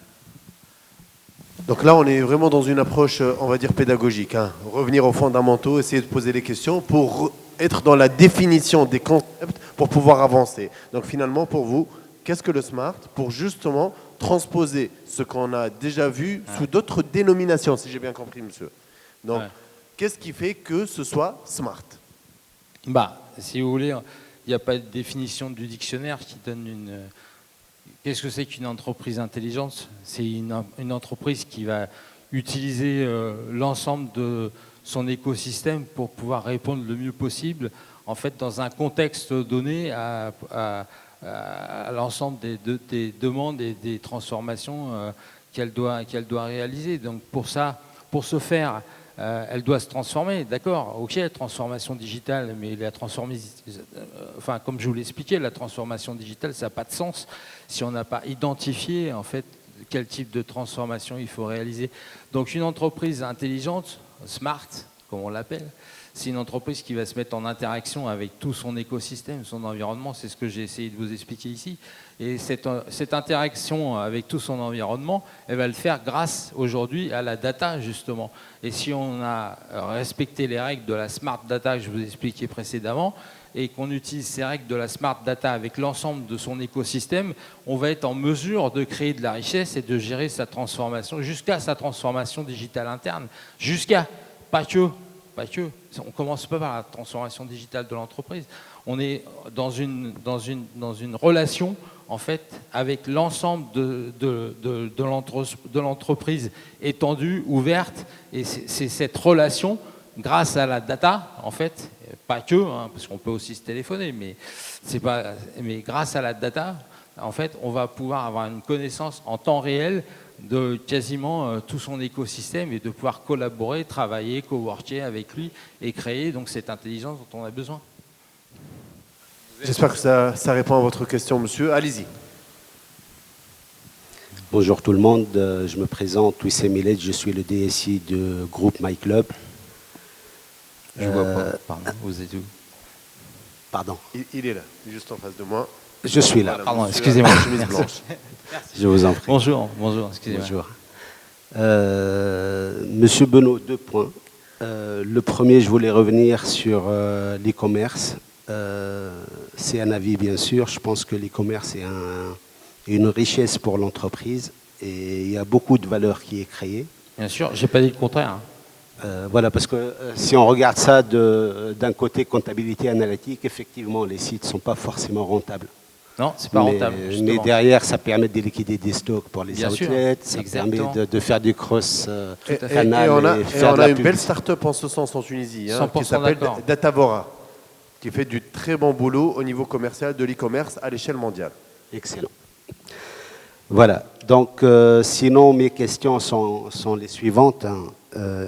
Donc là, on est vraiment dans une approche, on va dire, pédagogique. Hein. Revenir aux fondamentaux, essayer de poser les questions pour être dans la définition des concepts pour pouvoir avancer. Donc finalement, pour vous, qu'est-ce que le smart? Pour justement transposer ce qu'on a déjà vu sous d'autres dénominations, si j'ai bien compris, monsieur. Donc, qu'est-ce qui fait que ce soit smart? Bah, si vous voulez, il n'y a pas de définition du dictionnaire qui donne une... Qu'est-ce que c'est qu'une entreprise intelligente? C'est une entreprise qui va utiliser l'ensemble de son écosystème pour pouvoir répondre le mieux possible, en fait, dans un contexte donné à l'ensemble des demandes et des transformations qu'elle doit réaliser. Donc pour ça, pour ce faire, elle doit se transformer, d'accord, ok, transformation digitale, mais enfin, comme je vous l'expliquais, la transformation digitale, ça n'a pas de sens si on n'a pas identifié, en fait, quel type de transformation il faut réaliser. Donc une entreprise intelligente, smart, comme on l'appelle, c'est une entreprise qui va se mettre en interaction avec tout son écosystème, son environnement, c'est ce que j'ai essayé de vous expliquer ici. Et cette interaction avec tout son environnement, elle va le faire grâce aujourd'hui à la data, justement. Et si on a respecté les règles de la smart data que je vous ai expliqué précédemment, et qu'on utilise ces règles de la smart data avec l'ensemble de son écosystème, on va être en mesure de créer de la richesse et de gérer sa transformation, jusqu'à sa transformation digitale interne, jusqu'à, pas que, on ne commence pas par la transformation digitale de l'entreprise, on est dans une relation, en fait, avec l'ensemble de l'entreprise étendue, ouverte, et c'est cette relation, grâce à la data, en fait, pas que, hein, parce qu'on peut aussi se téléphoner, mais grâce à la data, en fait, on va pouvoir avoir une connaissance en temps réel de quasiment tout son écosystème et de pouvoir collaborer, travailler, coworker avec lui et créer donc cette intelligence dont on a besoin. J'espère que ça répond à votre question, monsieur. Allez-y. Bonjour tout le monde, je me présente, Wissem Millet, je suis le DSI de groupe MyClub. Je vois pas, pardon, vous êtes où? Pardon. Il est là, juste en face de moi. Je suis là. Voilà, pardon, monsieur, excusez-moi. chemise blanche. Je vous en prie. Bonjour, excusez-moi. Bonjour. Monsieur Benoît, 2 points. Le premier, je voulais revenir sur l'e-commerce. C'est un avis, bien sûr. Je pense que l'e-commerce est une richesse pour l'entreprise et il y a beaucoup de valeur qui est créée. Bien sûr, je n'ai pas dit le contraire. Voilà, parce que si on regarde ça d'un côté comptabilité analytique, effectivement, les sites ne sont pas forcément rentables. Non, c'est pas rentable. Mais derrière, ça permet de liquider des stocks pour les outlets, ça exactement. permet de faire du cross Et canal on a une publicité. belle start-up en ce sens en Tunisie, hein, qui 100% s'appelle d'accord. Datavora, qui fait du très bon boulot au niveau commercial de l'e-commerce à l'échelle mondiale. Excellent. Voilà. Donc, sinon, mes questions sont les suivantes. Hein.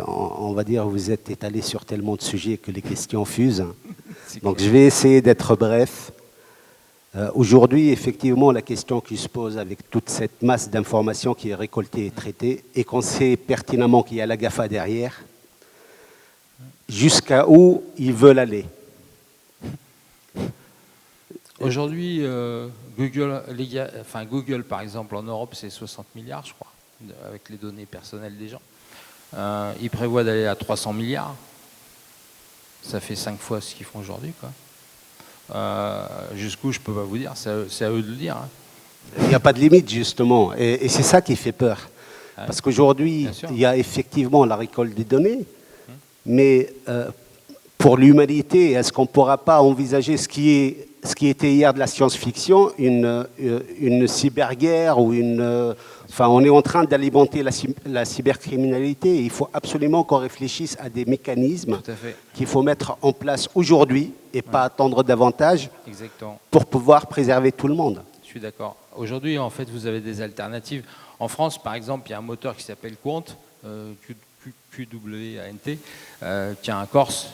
On va dire, vous êtes étalé sur tellement de sujets que les questions fusent. Donc, je vais essayer d'être bref. Aujourd'hui, effectivement, la question qui se pose avec toute cette masse d'informations qui est récoltée et traitée, et qu'on sait pertinemment qu'il y a la GAFA derrière, jusqu'à où ils veulent aller. Aujourd'hui, Google, par exemple, en Europe, c'est 60 milliards, je crois, avec les données personnelles des gens. Ils prévoient d'aller à 300 milliards. Ça fait 5 fois ce qu'ils font aujourd'hui, quoi. Jusqu'où, je ne peux pas vous dire, c'est à eux de le dire. Hein. Il n'y a pas de limite, justement, et c'est ça qui fait peur. Parce qu'aujourd'hui, il y a effectivement la récolte des données, mais pour l'humanité, est-ce qu'on ne pourra pas envisager ce qui était hier de la science-fiction, une cyberguerre ou enfin, on est en train d'alimenter la cybercriminalité et il faut absolument qu'on réfléchisse à des mécanismes qu'il faut mettre en place aujourd'hui et pas attendre davantage. Exactement. Pour pouvoir préserver tout le monde. Je suis d'accord. Aujourd'hui, en fait, vous avez des alternatives. En France, par exemple, il y a un moteur qui s'appelle Quant, QWANT, qui a un Corse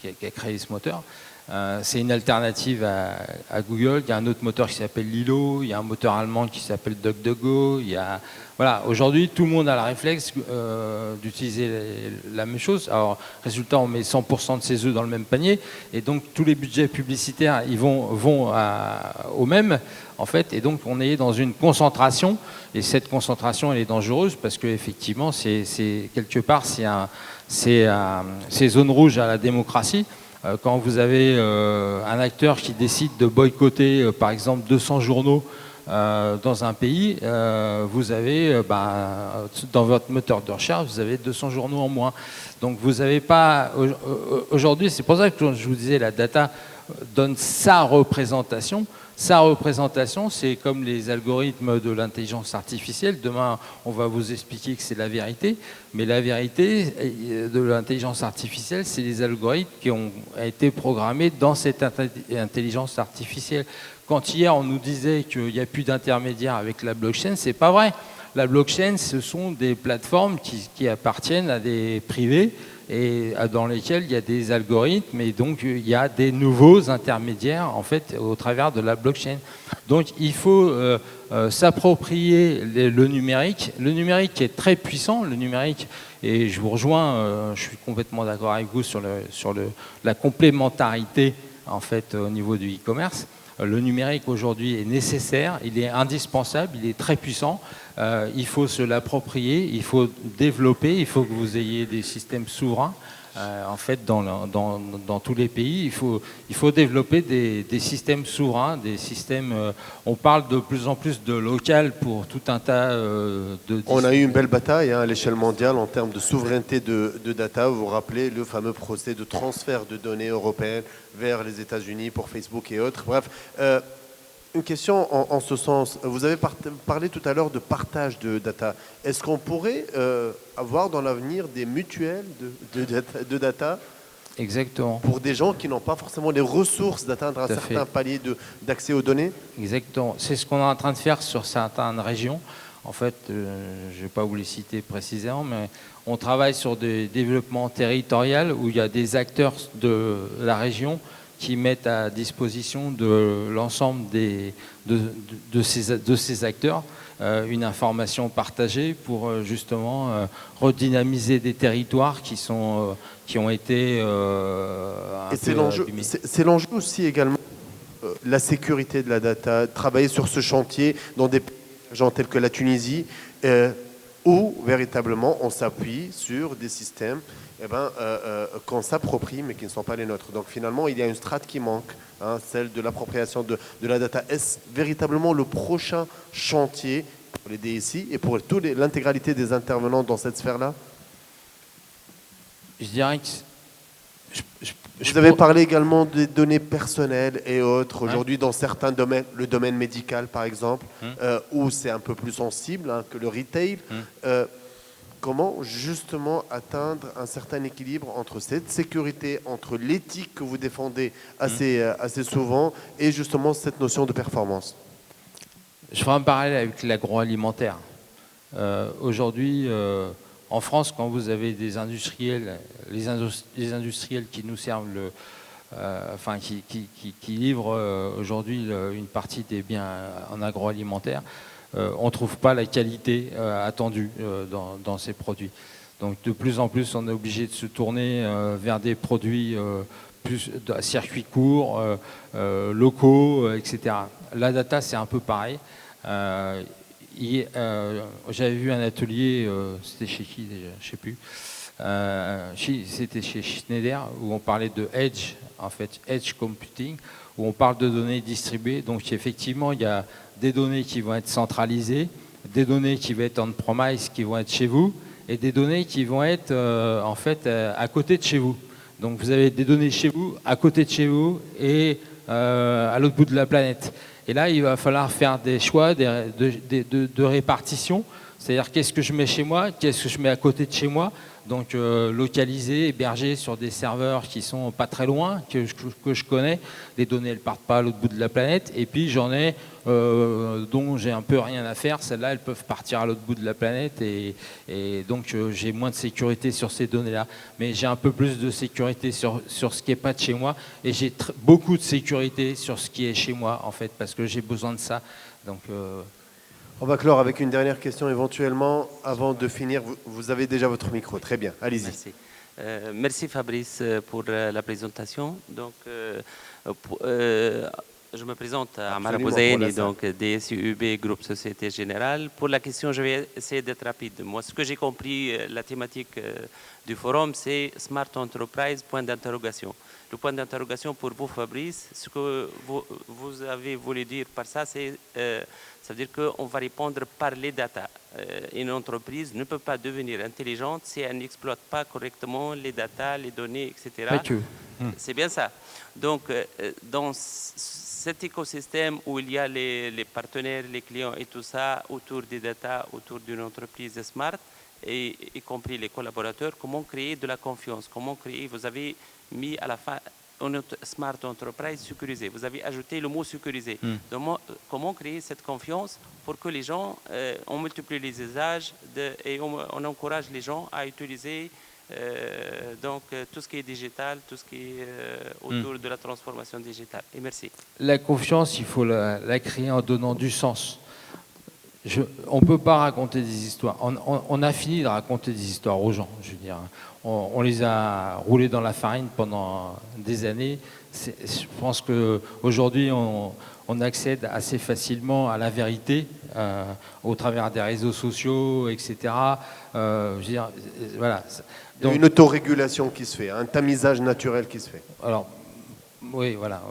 qui a créé ce moteur. C'est une alternative à Google. Il y a un autre moteur qui s'appelle Lilo, il y a un moteur allemand qui s'appelle DuckDuckGo. Voilà, aujourd'hui, tout le monde a le réflexe d'utiliser la même chose. Alors, résultat, on met 100% de ses œufs dans le même panier, et donc tous les budgets publicitaires, ils vont au même, en fait, et donc on est dans une concentration, et cette concentration, elle est dangereuse parce que effectivement, c'est quelque part, c'est zone rouge à la démocratie. Quand vous avez un acteur qui décide de boycotter, par exemple, 200 journaux dans un pays, vous avez, dans votre moteur de recherche, vous avez 200 journaux en moins. Donc vous n'avez pas... Aujourd'hui, c'est pour ça que je vous disais, la data donne sa représentation. Sa représentation, c'est comme les algorithmes de l'intelligence artificielle. Demain, on va vous expliquer que c'est la vérité. Mais la vérité de l'intelligence artificielle, c'est les algorithmes qui ont été programmés dans cette intelligence artificielle. Quand hier, on nous disait qu'il n'y a plus d'intermédiaires avec la blockchain, c'est pas vrai. La blockchain, ce sont des plateformes qui appartiennent à des privés et dans lesquels il y a des algorithmes, et donc il y a des nouveaux intermédiaires en fait au travers de la blockchain. Donc il faut s'approprier le numérique. Le numérique est très puissant, le numérique, et je vous rejoins, je suis complètement d'accord avec vous sur la complémentarité en fait au niveau du e-commerce. Le numérique aujourd'hui est nécessaire, il est indispensable, il est très puissant. Il faut se l'approprier, il faut développer, il faut que vous ayez des systèmes souverains. En fait, dans tous les pays, il faut développer des systèmes souverains, des systèmes. On parle de plus en plus de local pour tout un tas de. On a eu une belle bataille à l'échelle mondiale en termes de souveraineté de data. Vous vous rappelez le fameux procès de transfert de données européennes vers les États-Unis pour Facebook et autres. Bref. Une question en ce sens. Vous avez parlé tout à l'heure de partage de data. Est-ce qu'on pourrait avoir dans l'avenir des mutuelles de data? Exactement. Pour des gens qui n'ont pas forcément les ressources d'atteindre un certain palier d'accès aux données? Exactement. C'est ce qu'on est en train de faire sur certaines régions. En fait, je ne vais pas vous les citer précisément, mais on travaille sur des développements territoriaux où il y a des acteurs de la région qui mettent à disposition de l'ensemble de ces acteurs une information partagée pour justement redynamiser des territoires qui ont été et c'est l'enjeu aussi également, la sécurité de la data, travailler sur ce chantier dans des pays tels que la Tunisie, où véritablement on s'appuie sur des systèmes qu'on s'approprie mais qui ne sont pas les nôtres. Donc finalement, il y a une strate qui manque, celle de l'appropriation de la data. Est-ce véritablement le prochain chantier pour les DSI et pour l'intégralité des intervenants dans cette sphère-là? Je dirais que... Vous avez parlé également des données personnelles et autres. Aujourd'hui, dans certains domaines, le domaine médical par exemple, où c'est un peu plus sensible que le retail, comment justement atteindre un certain équilibre entre cette sécurité, entre l'éthique que vous défendez assez souvent et justement cette notion de performance? Je ferai un parallèle avec l'agroalimentaire. Aujourd'hui, en France, quand vous avez des industriels, les industriels qui nous servent, qui livrent aujourd'hui une partie des biens en agroalimentaire, on ne trouve pas la qualité attendue dans ces produits. Donc de plus en plus, on est obligé de se tourner vers des produits plus à circuit court, locaux, etc. La data, c'est un peu pareil. J'avais vu un atelier, c'était chez qui déjà, je ne sais plus. C'était chez Schneider, où on parlait de edge, en fait, edge computing, où on parle de données distribuées. Donc effectivement, il y a des données qui vont être centralisées, des données qui vont être on-premise, qui vont être chez vous, et des données qui vont être en fait à côté de chez vous. Donc vous avez des données chez vous, à côté de chez vous, et à l'autre bout de la planète. Et là, il va falloir faire des choix de répartition. C'est-à-dire qu'est-ce que je mets chez moi, qu'est-ce que je mets à côté de chez moi. Donc localisé, hébergé sur des serveurs qui sont pas très loin, que je connais. Les données, elles partent pas à l'autre bout de la planète. Et puis j'en ai dont j'ai un peu rien à faire. Celles-là, elles peuvent partir à l'autre bout de la planète. Et donc j'ai moins de sécurité sur ces données-là. Mais j'ai un peu plus de sécurité sur ce qui n'est pas de chez moi. Et j'ai beaucoup de sécurité sur ce qui est chez moi, en fait, parce que j'ai besoin de ça. Donc... On va clore avec une dernière question éventuellement. Avant de finir, vous avez déjà votre micro. Très bien, allez-y. Merci. Merci Fabrice pour la présentation. Donc, je me présente à Amara Bouzaïni, donc DSUB, Groupe Société Générale. Pour la question, je vais essayer d'être rapide. Moi, ce que j'ai compris, la thématique du forum, c'est Smart Enterprise, point d'interrogation. Le point d'interrogation pour vous, Fabrice, ce que vous avez voulu dire par ça, c'est... ça veut dire qu'on va répondre par les data. Une entreprise ne peut pas devenir intelligente si elle n'exploite pas correctement les data, les données, etc. Pas que. C'est bien ça. Donc, dans cet écosystème où il y a les partenaires, les clients et tout ça, autour des data, autour d'une entreprise smart, et y compris les collaborateurs, comment créer de la confiance? Comment créer, vous avez mis à la fin... Smart Enterprise sécurisé. Vous avez ajouté le mot sécurisé. Donc, comment créer cette confiance pour que les gens, on multiplie les usages et on encourage les gens à utiliser donc, tout ce qui est digital, tout ce qui est autour de la transformation digitale. Et merci. La confiance, il faut la créer en donnant du sens. On ne peut pas raconter des histoires. On a fini de raconter des histoires aux gens, je veux dire. On les a roulés dans la farine pendant des années. Je pense qu'aujourd'hui, on accède assez facilement à la vérité au travers des réseaux sociaux, etc. Je veux dire, voilà. Donc, il y a une autorégulation qui se fait, un tamisage naturel qui se fait. Alors, oui, voilà.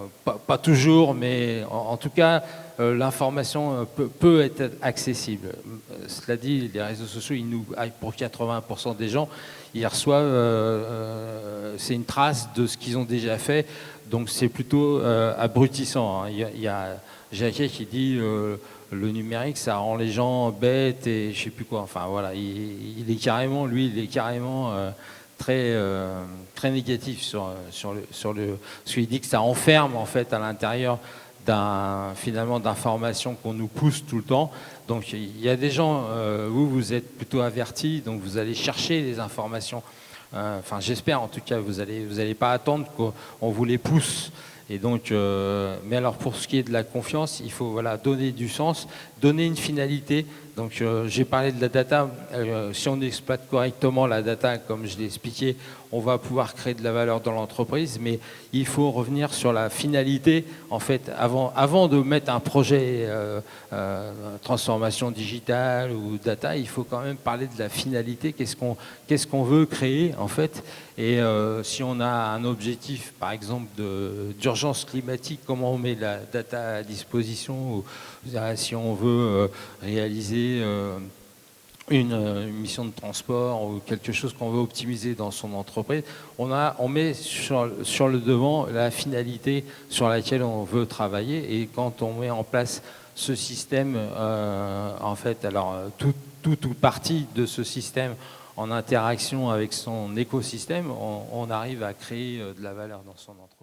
Pas toujours, mais en tout cas, l'information peut être accessible. Cela dit, les réseaux sociaux, pour 80% des gens, ils reçoivent, c'est une trace de ce qu'ils ont déjà fait, donc c'est plutôt abrutissant. Il y a Jacquet qui dit le numérique, ça rend les gens bêtes et je sais plus quoi. Enfin voilà, il est carrément, très négatif sur le parce qu'il dit que ça enferme en fait à l'intérieur finalement d'informations qu'on nous pousse tout le temps. Donc il y a des gens, vous êtes plutôt avertis, donc vous allez chercher les informations. Enfin j'espère en tout cas, vous allez pas attendre qu'on vous les pousse. Et donc, mais alors pour ce qui est de la confiance, il faut donner du sens, donner une finalité. Donc j'ai parlé de la data, si on exploite correctement la data, comme je l'ai expliqué, on va pouvoir créer de la valeur dans l'entreprise, mais il faut revenir sur la finalité. En fait, avant de mettre un projet transformation digitale ou data, il faut quand même parler de la finalité, qu'est-ce qu'on veut créer en fait. Et si on a un objectif, par exemple, d'urgence climatique, comment on met la data à disposition, ou si on veut réaliser une mission de transport ou quelque chose qu'on veut optimiser dans son entreprise, on met sur le devant la finalité sur laquelle on veut travailler. Et quand on met en place ce système, en fait, alors tout ou partie de ce système en interaction avec son écosystème, on arrive à créer de la valeur dans son entreprise.